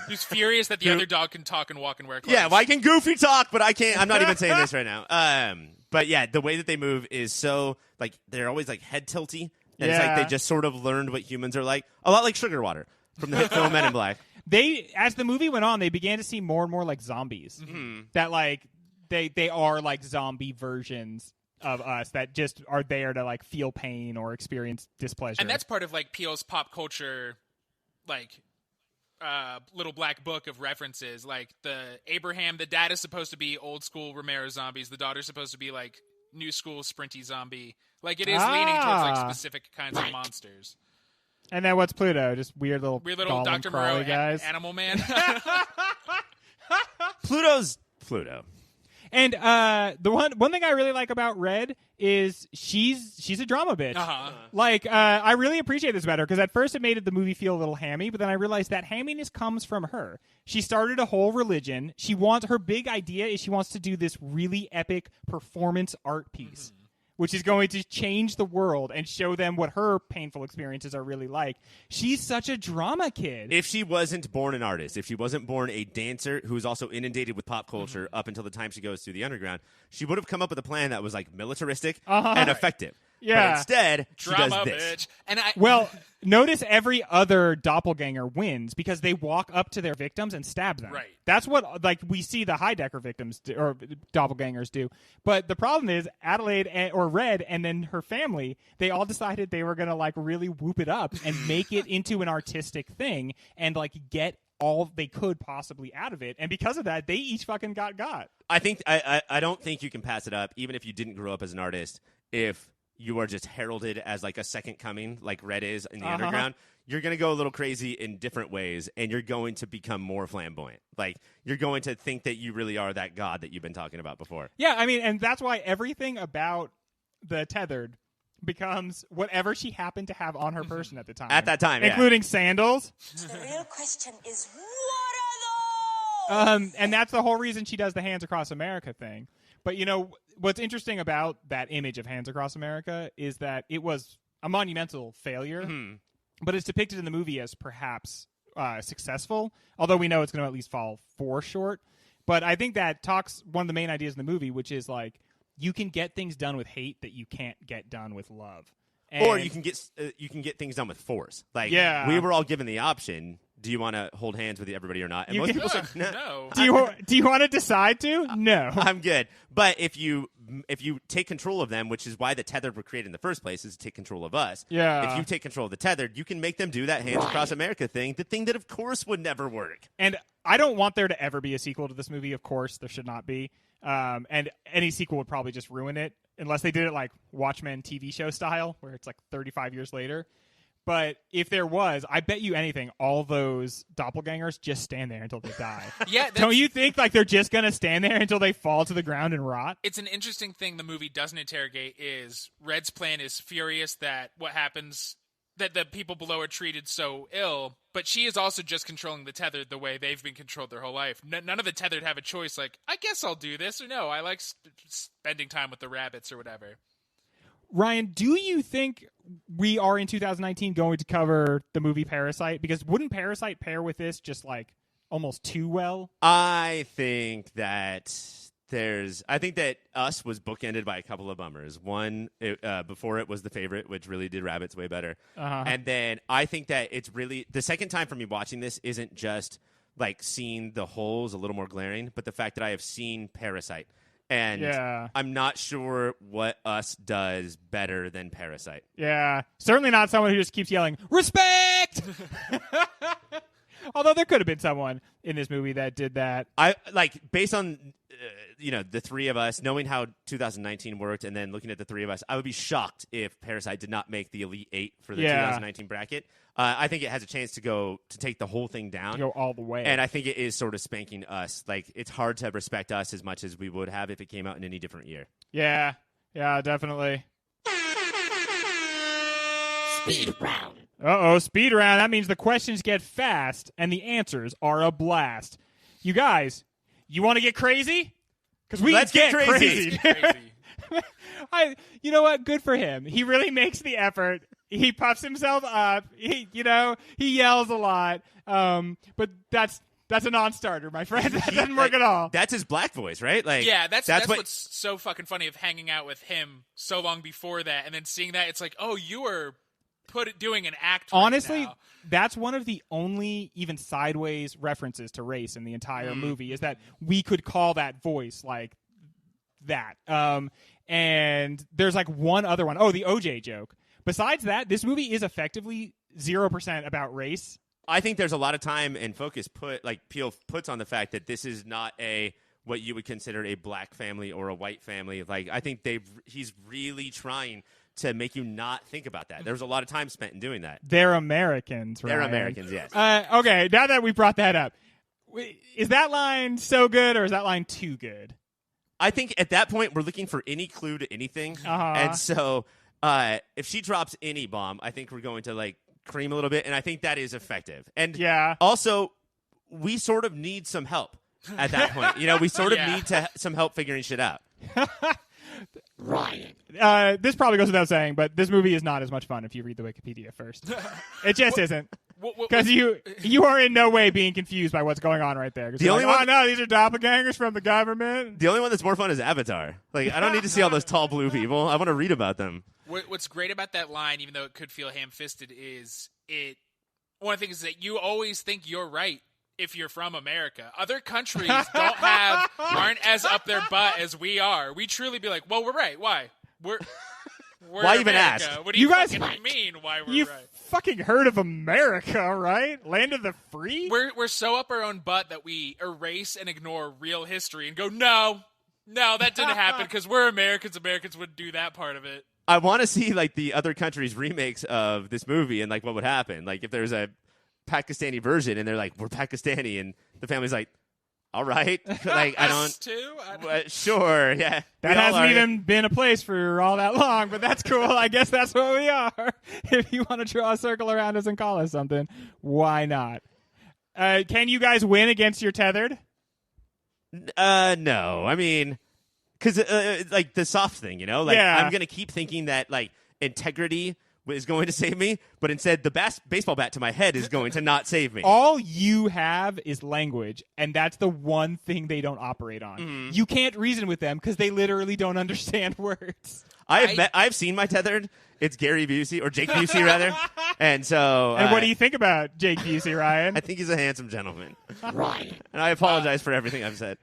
He's furious that the other dog can talk and walk and wear clothes. Yeah, why can Goofy talk, but I can't? I'm not even saying this right now. But yeah, the way that they move is so like they're always like head tilty, and it's like they just sort of learned what humans are like, a lot like Sugar Water from the hit film Men in Black. As the movie went on, they began to see more and more like zombies. Mm-hmm. That like they are like zombie versions of us that just are there to like feel pain or experience displeasure. And that's part of like Peele's pop culture, like little black book of references. Like the dad is supposed to be old school Romero zombies. The daughter's supposed to be like new school sprinty zombie. Like, it is leaning towards like specific kinds of monsters. And then what's Pluto? Just weird little Dr. Moreau guys. Animal Man. Pluto's Pluto. And the one thing I really like about Red is she's a drama bitch. Like, I really appreciate this about her, because at first it made the movie feel a little hammy, but then I realized that hamminess comes from her. She started a whole religion. Her big idea is she wants to do this really epic performance art piece. Which is going to change the world and show them what her painful experiences are really like. She's such a drama kid. If she wasn't born an artist, if she wasn't born a dancer who's also inundated with pop culture up until the time she goes through the underground, she would have come up with a plan that was like militaristic and effective. Yeah. But instead, drama, she does this. Bitch. And well, notice every other doppelganger wins because they walk up to their victims and stab them. Right. That's what we see the Heidecker victims or doppelgangers do. But the problem is Adelaide or Red and then her family, they all decided they were going to really whoop it up and make it into an artistic thing and get all they could possibly out of it. And because of that, they each fucking got. I think I don't think you can pass it up, even if you didn't grow up as an artist, if you are just heralded as a second coming like Red is in the underground. You're going to go a little crazy in different ways, and you're going to become more flamboyant. You're going to think that you really are that god that you've been talking about before. Yeah, I mean, and that's why everything about the Tethered becomes whatever she happened to have on her person at the time. At that time, including sandals. The real question is, what are those? And that's the whole reason she does the Hands Across America thing. But, what's interesting about that image of Hands Across America is that it was a monumental failure, but it's depicted in the movie as perhaps successful, although we know it's going to at least fall 4 short. But I think that talks one of the main ideas in the movie, which is you can get things done with hate that you can't get done with love. Or you can get things done with force. We were all given the option. Do you want to hold hands with everybody or not? And most people say no. Do you want to decide to? No. I'm good. But if you take control of them, which is why the Tethered were created in the first place, is to take control of us. Yeah. If you take control of the Tethered, you can make them do that Hands Across America thing, the thing that of course would never work. And I don't want there to ever be a sequel to this movie. Of course, there should not be. And any sequel would probably just ruin it, unless they did it like Watchmen TV show style, where it's 35 years later. But if there was, I bet you anything, all those doppelgangers just stand there until they die. Yeah, don't you think they're just going to stand there until they fall to the ground and rot? It's an interesting thing the movie doesn't interrogate is Red's plan is furious that what happens, that the people below are treated so ill, but she is also just controlling the Tethered the way they've been controlled their whole life. None of the Tethered have a choice I guess I'll do this, or no, I like spending time with the rabbits or whatever. Ryan, do you think we are in 2019 going to cover the movie Parasite? Because wouldn't Parasite pair with this just almost too well? I think that Us was bookended by a couple of bummers. One, before it was The Favorite, which really did rabbits way better. And then I think that it's really the second time for me watching this isn't just seeing the holes a little more glaring, but the fact that I have seen Parasite. And I'm not sure what Us does better than Parasite. Yeah. Certainly not someone who just keeps yelling, "Respect!" Although there could have been someone in this movie that did that. Based on the three of us, knowing how 2019 worked and then looking at the three of us, I would be shocked if Parasite did not make the Elite 8 for the 2019 bracket. I think it has a chance to take the whole thing down. Go all the way. And I think it is sort of spanking Us. It's hard to respect Us as much as we would have if it came out in any different year. Yeah. Yeah, definitely. Speed round. Uh-oh, speed round. That means the questions get fast and the answers are a blast. You guys, you want to get crazy? Because let's get crazy. You know what? Good for him. He really makes the effort. He puffs himself up. He yells a lot. But that's a non-starter, my friend. That doesn't work at all. That's his black voice, right? That's what's so fucking funny of hanging out with him so long before that, and then seeing that, it's you were doing an act. Honestly, right now. That's one of the only even sideways references to race in the entire movie, is that we could call that voice like that. And there's one other one. Oh, the OJ joke. Besides that, this movie is effectively 0% about race. I think there's a lot of time and focus Peele puts on the fact that this is not what you would consider a black family or a white family. Like, I think he's really trying to make you not think about that. There's a lot of time spent in doing that. They're Americans, right? They're Americans, yes. Okay, now that we brought that up, is that line so good or is that line too good? I think at that point we're looking for any clue to anything. And so if she drops any bomb, I think we're going to like cream a little bit, and I think that is effective. And also, we sort of need some help at that point. You know, we sort of need some help figuring shit out. Ryan. This probably goes without saying, but this movie is not as much fun if you read the Wikipedia first. It just isn't. Because you are in no way being confused by what's going on right there. The only one, no, these are doppelgangers from the government. The only one that's more fun is Avatar. Like, I don't need to see all those tall blue people. I want to read about them. What's great about that line, even though it could feel ham-fisted, is one of the things is that you always think you're right if you're from America. Other countries aren't as up their butt as we are. We truly be like, well, we're right. Why? We're why even America. ask? What do you guys mean? Why we're You've right? fucking heard of America, right? Land of the free. We're so up our own butt that we erase and ignore real history and go, no, that didn't happen because we're Americans. Americans wouldn't do that part of it. I want to see like the other countries' remakes of this movie and like what would happen. Like if there's a Pakistani version and they're like, we're Pakistani, and the family's like, all right, like I don't. Sure, yeah. That hasn't even been a place for all that long, but that's cool. I guess that's what we are. If you want to draw a circle around us and call us something, why not? Can you guys win against your tethered? No. I mean, because like the soft thing, you know, like I'm gonna keep thinking that like integrity is going to save me, but instead the baseball bat to my head is going to not save me. All you have is language, and that's the one thing they don't operate on. Mm-hmm. You can't reason with them because they literally don't understand words. I've seen my tethered. It's Gary Busey, or Jake Busey, rather. And so... And what do you think about Jake Busey, Ryan? I think he's a handsome gentleman. Ryan. And I apologize for everything I've said.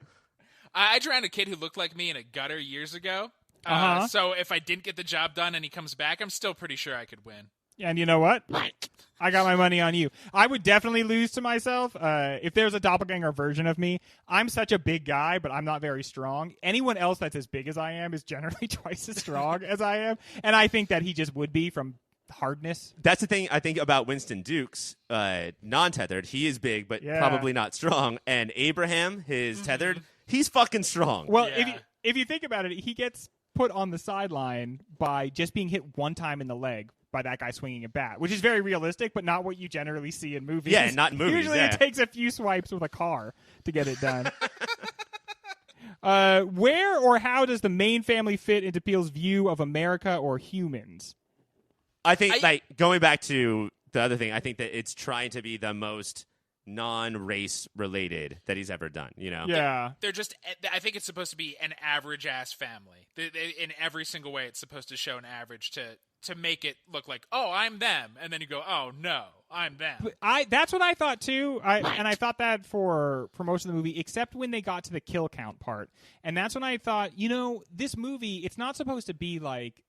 I drowned a kid who looked like me in a gutter years ago. So if I didn't get the job done and he comes back, I'm still pretty sure I could win. And you know what? I got my money on you. I would definitely lose to myself. If there's a doppelganger version of me, I'm such a big guy, but I'm not very strong. Anyone else that's as big as I am is generally twice as strong as I am. And I think that he just would be from hardness. That's the thing I think about Winston Dukes, non-tethered. He is big, but probably not strong. And Abraham, his tethered, he's fucking strong. Well, if you think about it, he gets put on the sideline by just being hit one time in the leg by that guy swinging a bat, which is very realistic, but not what you generally see in movies. Yeah, not in movies. Usually it takes a few swipes with a car to get it done. Where or how does the main family fit into Peele's view of America or humans? I think, like, going back to the other thing, I think that it's trying to be the most non-race related that he's ever done, you know? Yeah. They're just, I think it's supposed to be an average-ass family. In every single way, it's supposed to show an average to make it look like, oh, I'm them. And then you go, oh, no, I'm them. But that's what I thought, too. And I thought that for most of the movie, except when they got to the kill count part. And that's when I thought, you know, this movie, it's not supposed to be like,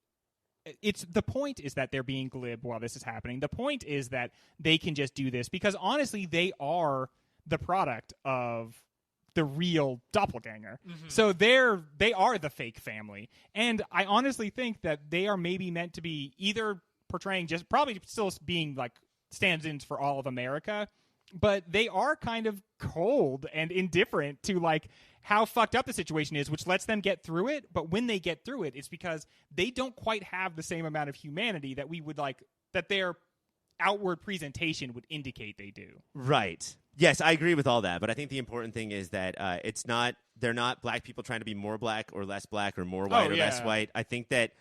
the point is that they're being glib while this is happening. The point is that they can just do this because honestly, they are the product of the real doppelganger. Mm-hmm. So they are the fake family. And I honestly think that they are maybe meant to be either portraying just probably still being like stand-ins for all of America, but they are kind of cold and indifferent to like how fucked up the situation is, which lets them get through it. But when they get through it, it's because they don't quite have the same amount of humanity that we would like, that their outward presentation would indicate they do. Right. Yes, I agree with all that. But I think the important thing is that they're not black people trying to be more black or less black or more white or less white. I think that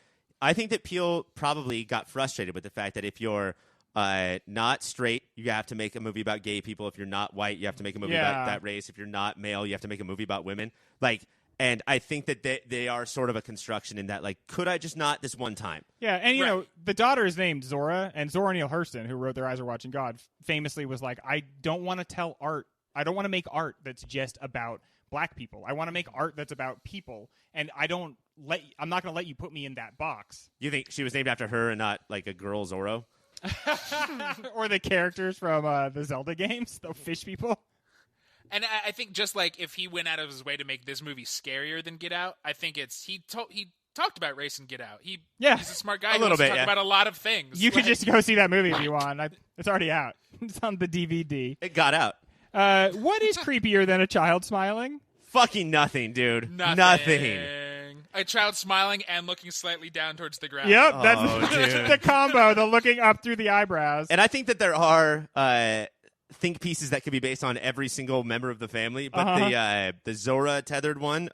Peele probably got frustrated with the fact that if you're not straight, you have to make a movie about gay people. If you're not white, you have to make a movie about that race. If you're not male, you have to make a movie about women. Like, and I think that they are sort of a construction in that, like, could I just not this one time? Yeah, and you know, the daughter is named Zora, and Zora Neale Hurston, who wrote Their Eyes Are Watching God, famously was like, I don't want to tell art. I don't want to make art that's just about black people. I want to make art that's about people, and I'm not going to let you put me in that box. You think she was named after her and not like a girl Zorro? Or the characters from the Zelda games, the fish people. And I think just like if he went out of his way to make this movie scarier than Get Out, I think it's he talked about race and Get Out. He's a smart guy. A little bit, talk about a lot of things. You could just go see that movie if you want. It's already out. It's on the DVD. It got out. What is creepier than a child smiling? Fucking nothing, dude. Nothing. A child smiling and looking slightly down towards the ground. Yep, that's the combo, the looking up through the eyebrows. And I think that there are think pieces that could be based on every single member of the family, but the Zora tethered one,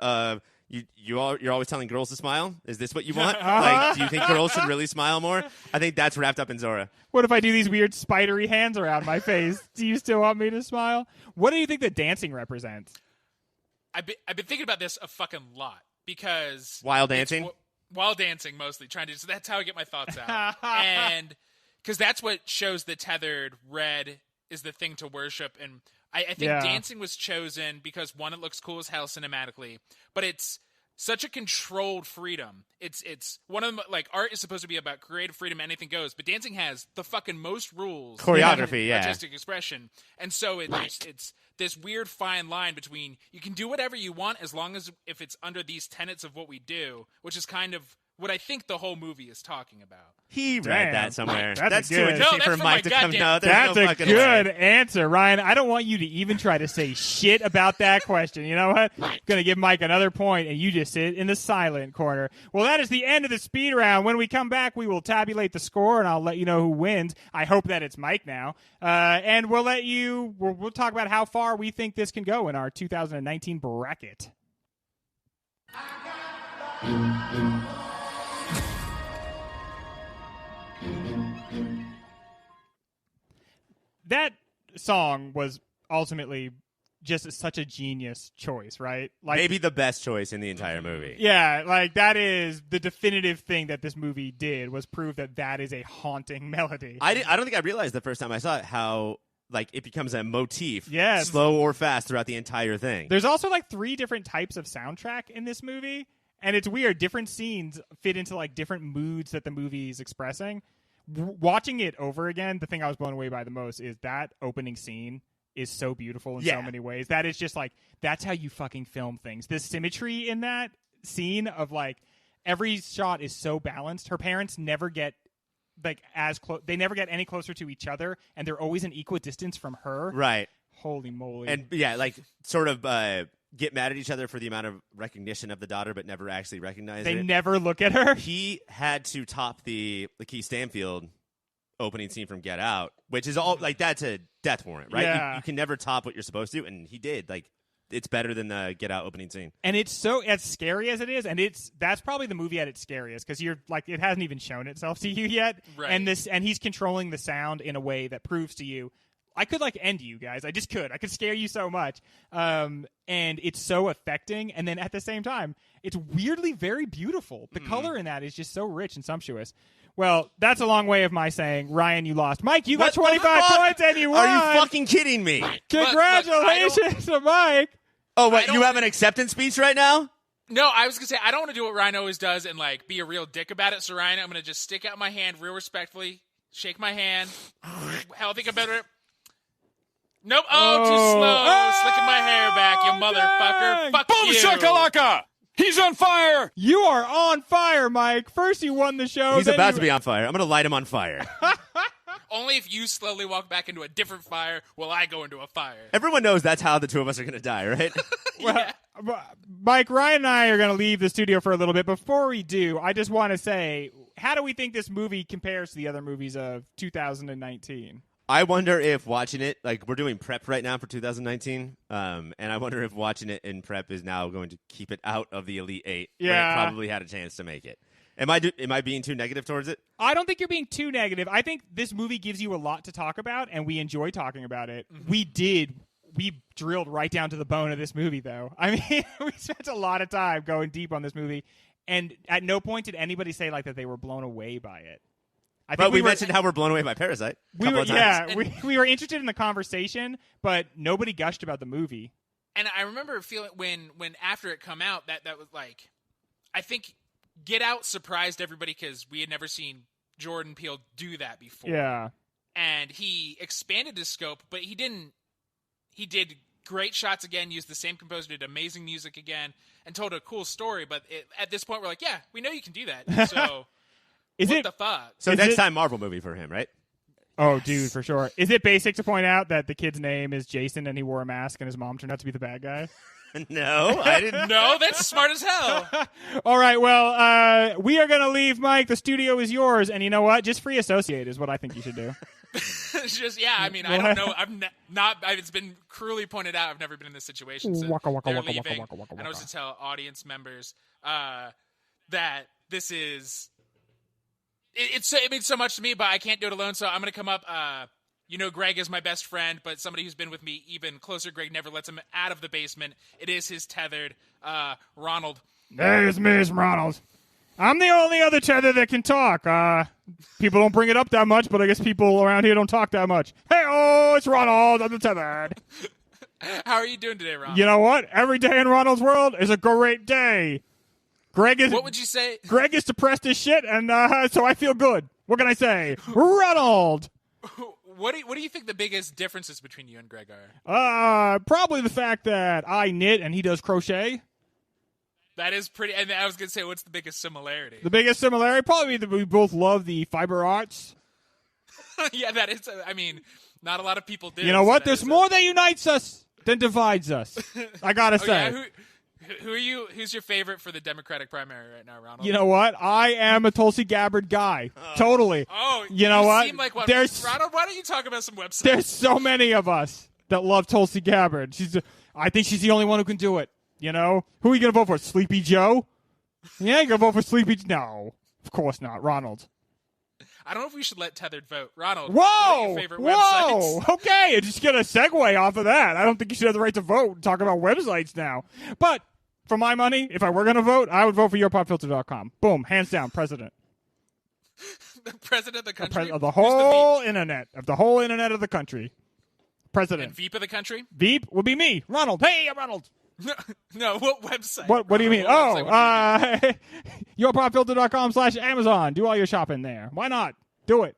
you're always telling girls to smile? Is this what you want? Like, do you think girls should really smile more? I think that's wrapped up in Zora. What if I do these weird spidery hands around my face? Do you still want me to smile? What do you think the dancing represents? I've been thinking about this a fucking lot because while dancing mostly trying to. So that's how I get my thoughts out, and because that's what shows the tethered red is the thing to worship. And I think dancing was chosen because one, it looks cool as hell cinematically, but it's such a controlled freedom. It's one of them, like, art is supposed to be about creative freedom, anything goes, but dancing has the fucking most rules, choreography, artistic expression, and so it's this weird fine line between you can do whatever you want as long as if it's under these tenets of what we do, which is kind of what I think the whole movie is talking about. He read that somewhere. That's too interesting for Mike to come. No, that's no a good answer, Ryan. I don't want you to even try to say shit about that question. You know what? I'm going to give Mike another point, and you just sit in the silent corner. Well, that is the end of the speed round. When we come back, we will tabulate the score, and I'll let you know who wins. I hope that it's Mike now. And we'll talk about how far we think this can go in our 2019 bracket. That song was ultimately just such a genius choice, right? Like, maybe the best choice in the entire movie. Yeah, like that is the definitive thing that this movie did, was prove that is a haunting melody. I don't think I realized the first time I saw it how like it becomes a motif, yes, slow or fast throughout the entire thing. There's also like 3 different types of soundtrack in this movie, and it's weird. Different scenes fit into like different moods that the movie is expressing. Watching it over again, the thing I was blown away by the most is that opening scene is so beautiful in so many ways. That is just like, that's how you fucking film things. The symmetry in that scene of like every shot is so balanced. Her parents never get like as close. They never get any closer to each other, and they're always an equidistance from her. Right. Holy moly. And like sort of get mad at each other for the amount of recognition of the daughter, but never actually recognize it. They never look at her. He had to top the Lakeith Stanfield opening scene from Get Out, which is all like, that's a death warrant, right? Yeah. You can never top what you're supposed to, and he did. Like, it's better than the Get Out opening scene. And it's so as scary as it is, and that's probably the movie at its scariest, because you're like, it hasn't even shown itself to you yet. Right. And he's controlling the sound in a way that proves to you, I could like end you guys. I just could. I could scare you so much. And it's so affecting. And then at the same time, it's weirdly very beautiful. The color in that is just so rich and sumptuous. Well, that's a long way of my saying, Ryan, you lost. Mike, you got 25 points and you won. Are you fucking kidding me? Congratulations to Mike. Oh, what? You have an acceptance speech right now? No, I was going to say, I don't want to do what Ryan always does and like be a real dick about it. So, Ryan, I'm going to just stick out my hand real respectfully, shake my hand. Hell, think about it. Nope. Oh, too slow. Slicking my hair back, you motherfucker. Fuck Boom you. shakalaka! He's on fire! You are on fire, Mike. First you won the show. He's about to be on fire. I'm going to light him on fire. Only if you slowly walk back into a different fire will I go into a fire. Everyone knows that's how the two of us are going to die, right? Mike, Ryan and I are going to leave the studio for a little bit. Before we do, I just want to say, how do we think this movie compares to the other movies of 2019? I wonder if watching it, like we're doing prep right now for 2019, and I wonder if watching it in prep is now going to keep it out of the Elite Eight. Yeah. Where it probably had a chance to make it. Am I being too negative towards it? I don't think you're being too negative. I think this movie gives you a lot to talk about, and we enjoy talking about it. Mm-hmm. We drilled right down to the bone of this movie, though. I mean, we spent a lot of time going deep on this movie, and at no point did anybody say like that they were blown away by it. But we mentioned how we're blown away by Parasite. We were interested in the conversation, but nobody gushed about the movie. And I remember feeling when after it come out that was like, I think Get Out surprised everybody because we had never seen Jordan Peele do that before. Yeah, and he expanded his scope, but he did great shots again, used the same composer, did amazing music again, and told a cool story. But at this point, we're like, yeah, we know you can do that. So what the fuck? So next time, Marvel movie for him, right? Oh, yes. Dude, for sure. Is it basic to point out that the kid's name is Jason and he wore a mask and his mom turned out to be the bad guy? No, I didn't. No, that's smart as hell. All right, well, we are going to leave, Mike. The studio is yours. And you know what? Just free associate is what I think you should do. It's just, I mean, I don't know. It's been cruelly pointed out. I've never been in this situation. So they're leaving. And I was to tell audience members that this is... It means so much to me, but I can't do it alone, so I'm going to come up... Greg is my best friend, but somebody who's been with me even closer. Greg never lets him out of the basement. It is his tethered, Ronald. There's Miss Ronald. I'm the only other tether that can talk. People don't bring it up that much, but I guess people around here don't talk that much. Hey, it's Ronald. I'm the tethered. How are you doing today, Ronald? You know what? Every day in Ronald's world is a great day. What would you say? Greg is depressed as shit, and so I feel good. What can I say? Ronald. What do you think the biggest differences between you and Greg are? Probably the fact that I knit and he does crochet. That is pretty. And I was gonna say, what's the biggest similarity? The biggest similarity probably that we both love the fiber arts. Yeah, that is. I mean, not a lot of people do. You know what? There's more that unites us than divides us. I gotta say. Yeah, who are you? Who's your favorite for the Democratic primary right now, Ronald? You know what? I am a Tulsi Gabbard guy. Totally. Oh, you know what? Seem like one. Ronald, why don't you talk about some websites? There's so many of us that love Tulsi Gabbard. I think she's the only one who can do it. You know? Who are you gonna vote for? Sleepy Joe? Yeah, you're gonna vote for Sleepy? No, of course not. Ronald. I don't know if we should let Tethered vote. Ronald, whoa! What are your favorite websites? Okay, just get a segue off of that. I don't think you should have the right to vote and talk about websites now. But for my money, if I were going to vote, I would vote for yourpopfilter.com. Boom, hands down, president. The president of the country? Of the whole internet. Of the whole internet of the country. President. And Veep of the country? Veep would be me. Ronald. Hey, I'm Ronald. No, what website? What do you mean? yourpopfilter.com/Amazon. Do all your shopping there. Why not? Do it.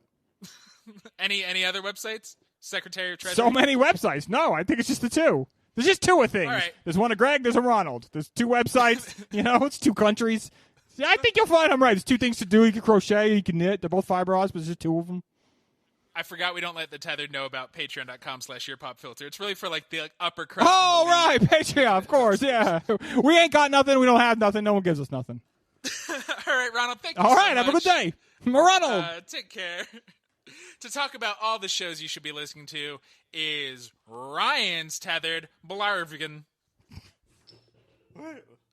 Any other websites? Secretary of Treasury? So many websites. No, I think it's just the two. There's just two of things. Right. There's one of Greg, there's a Ronald. There's two websites. It's two countries. Yeah, I think you'll find I'm right. There's two things to do. You can crochet, you can knit. They're both fiber arts, but there's just two of them. I forgot we don't let the Tethered know about patreon.com/yourpopfilter. It's really for the upper crust. Oh, right. Patreon, of course. Yeah. We ain't got nothing. We don't have nothing. No one gives us nothing. All right, Ronald. Thank you All right. so much. Have a good day. Ronald. Take care. To talk about all the shows you should be listening to is Ryan's Tethered Blarvgen.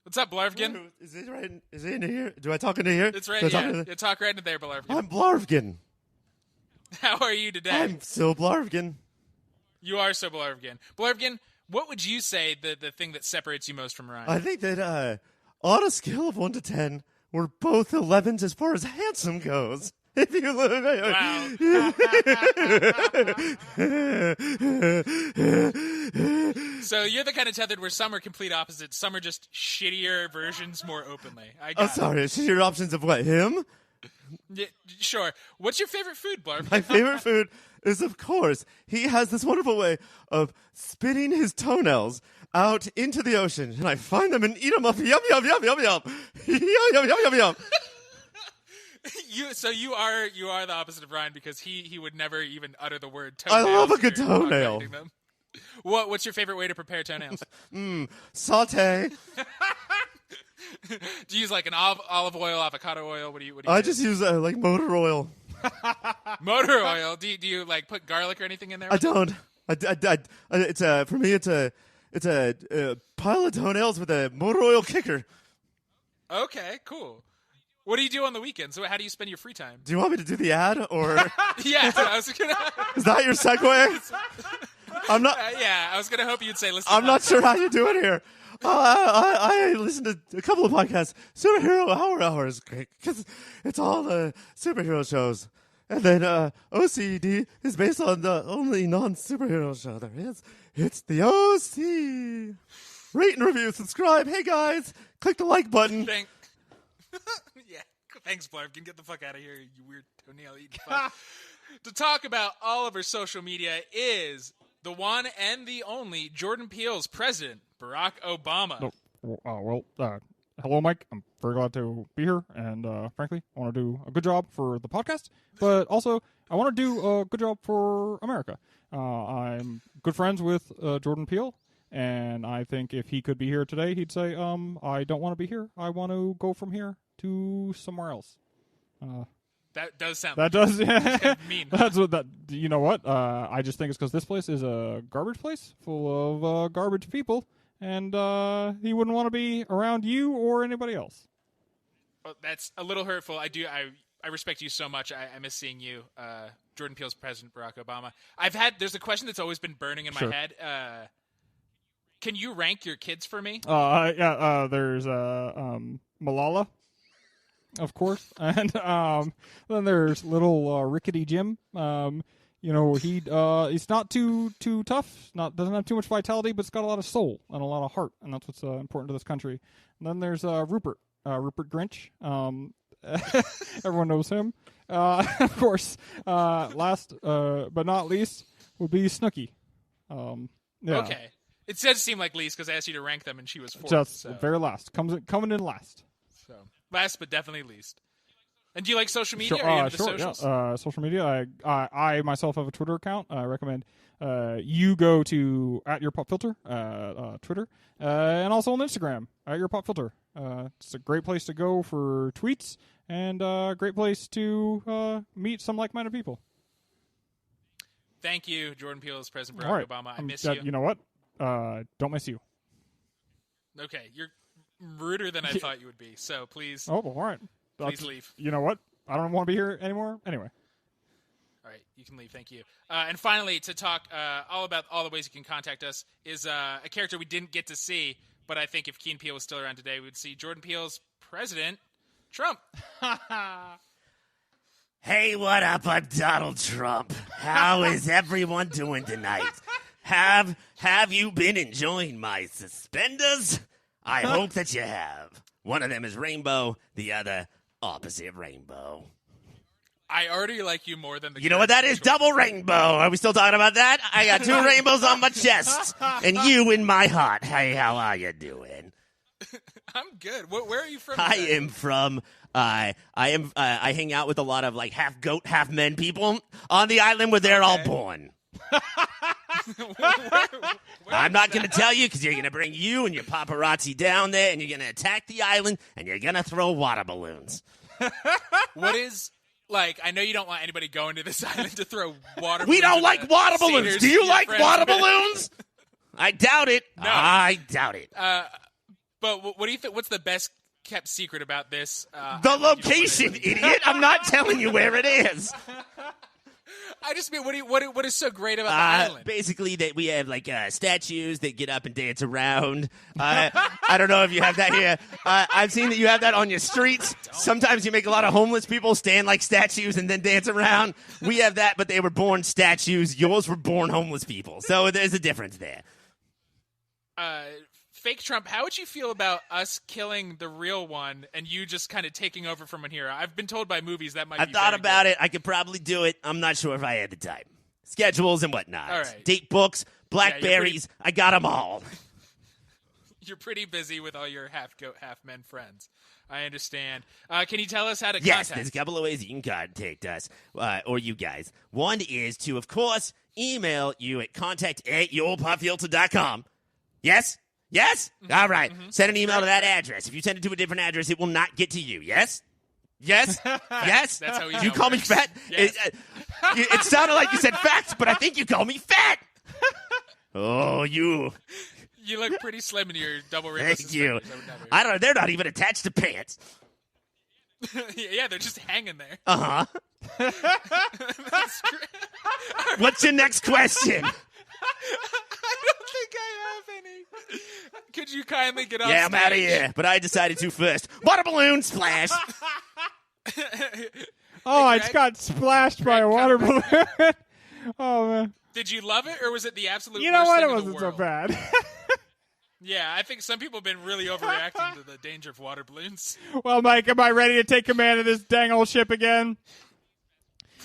What's up, Blarvgen? Is it right? Is it in here? Do I talk into here? It's right. Yeah, you talk right into there, Blarvgen. I'm Blarvgen. How are you today? I'm so Blarvgen. You are so Blarvgen. Blarvgen, what would you say the thing that separates you most from Ryan? I think that on a scale of 1 to 10, we're both 11s as far as handsome goes. If you look, wow. So you're the kind of Tethered where some are complete opposites, some are just shittier versions more openly. Sorry, shittier options of what? Him? Yeah, sure. What's your favorite food, Blarb? My favorite food is, of course, he has this wonderful way of spitting his toenails out into the ocean, and I find them and eat them up. Yum, yum, yum, yum, yum. Yum, yum, yum, yum, yum. You are the opposite of Ryan because he would never even utter the word toenail. I love a good toenail. What's your favorite way to prepare toenails? Saute. Do you use an olive oil, avocado oil? What do you? I just use motor oil. Motor oil. Do you put garlic or anything in there? I don't. It's for me. It's a pile of toenails with a motor oil kicker. Okay, cool. What do you do on the weekends? So how do you spend your free time? Do you want me to do the ad or? Yeah, I was gonna. Is that your segue? I'm not. Yeah, I was gonna hope you'd say. Listen. I'm not sure how you do it here. I listened to a couple of podcasts. Superhero Hour is great because it's all the superhero shows. And then OCD is based on the only non-superhero show there is. It's the OC. Rate and review, subscribe. Hey, guys, click the like button. Yeah, thanks, Blarb. Get the fuck out of here, you weird toenail eating fuck. To talk about all of our social media is the one and the only Jordan Peele's president, Barack Obama. Hello, Mike. I'm very glad to be here, and frankly, I want to do a good job for the podcast, but also I want to do a good job for America. I'm good friends with Jordan Peele, and I think if he could be here today, he'd say, I don't want to be here. I want to go from here to somewhere else. That does sound. That does. Kind of mean. That's what that. You know what? I just think it's because this place is a garbage place full of garbage people, and he wouldn't want to be around you or anybody else. Well, that's a little hurtful. I respect you so much. I miss seeing you, Jordan Peele's president, Barack Obama. There's a question that's always been burning in my head. Can you rank your kids for me? There's Malala, of course, and then there's little rickety Jim. He's not too tough, doesn't have too much vitality, but it's got a lot of soul and a lot of heart, and that's what's important to this country. And then there's Rupert Grinch. Everyone knows him. Of course, last but not least would be Snooki. Okay. It does seem like least because I asked you to rank them and she was fourth. Just very last. Coming in last. So last but definitely least. And do you like social media? Are you into the socials? Yeah. Social media. I myself have a Twitter account. I recommend you go to @yourpopfilter, Twitter, and also on Instagram @yourpopfilter. It's a great place to go for tweets and a great place to meet some like-minded people. Thank you, Jordan Peele's President Barack Obama. I miss you. You know what? Don't miss you. Okay, you're ruder than I thought you would be. So please. Oh, all right. Please leave. You know what? I don't want to be here anymore. Anyway. All right, you can leave. Thank you. And finally, to talk all about all the ways you can contact us is a character we didn't get to see, but I think if Key and Peele was still around today, we'd see Jordan Peele's president, Trump. Hey, what up? I'm Donald Trump. How is everyone doing tonight? Have you been enjoying my suspenders? I hope that you have. One of them is rainbow, the other opposite rainbow. I already like you more than the. You know what that is? Double rainbow. Are we still talking about that? I got 2 rainbows on my chest, and you in my heart. Hey, how are you doing? I'm good. Where are you from? I am from. I hang out with a lot of like half goat, half men people on the island where they're all born. I'm not going to tell you because you're going to bring you and your paparazzi down there, and you're going to attack the island, and you're going to throw water balloons. What is, like, I know you don't want anybody going to this island to throw water balloons. We don't like water balloons. Do you like water balloons? I doubt it. No. I doubt it. But what do you think? What's the best kept secret about this? The location, idiot. I'm not telling you where it is. I just mean, what is so great about the island? Basically, that we have like statues that get up and dance around. I don't know if you have that here. I've seen that you have that on your streets. Sometimes you make a lot of homeless people stand like statues and then dance around. We have that, but they were born statues. Yours were born homeless people. So there's a difference there. Fake Trump, how would you feel about us killing the real one and you just kind of taking over from in here? I've been told by movies that might be I thought about good. it. I could probably do it. I'm not sure if I had the time. Schedules and whatnot. All right. Date books, Blackberries. I got them all. You're pretty busy with all your half goat, half men friends. I understand. Can you tell us how to Yes, contact? there's a couple of ways you can contact us, or you guys. One is to, of course, email you at contact@yourpopfilter.com. Yes? Yes? Mm-hmm. All right. Mm-hmm. Send an email to that address. If you send it to a different address, it will not get to you. Yes? Yes? Yes? That's how Do you call me fat? Yes. It sounded like you said facts, but I think you call me fat. Oh, you. You look pretty slim in your double rainbow Thank you. I don't know. They're not even attached to pants. Yeah, they're just hanging there. Uh-huh. That's great. What's your next question? I don't think I have any. Could you kindly get off Yeah, I'm stage? out of here. But I decided to first. Water balloon splash. I just got splashed by a water balloon. Oh, man. Did you love it, or was it the absolute You know worst what? thing It in the wasn't so world? bad. Yeah, I think some people have been really overreacting to the danger of water balloons. Well, Mike, am I ready to take command of this dang old ship again?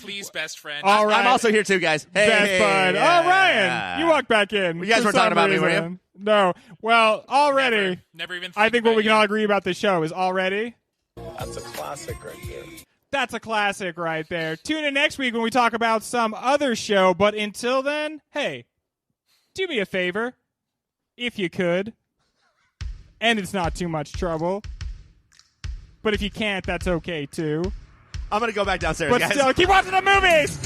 Please, best friend. All right. I'm also here too, guys. Hey, best bud. yeah. Oh, Ryan, you walked back in. You guys weren't talking about me, were you? No. Well, already. Never even. I think what we can all agree about this show is already. That's a classic right there. That's a classic right there. Tune in next week when we talk about some other show. But until then, hey, do me a favor, if you could, and it's not too much trouble. But if you can't, that's okay too. I'm going to go back downstairs, But guys. still, keep watching the movies!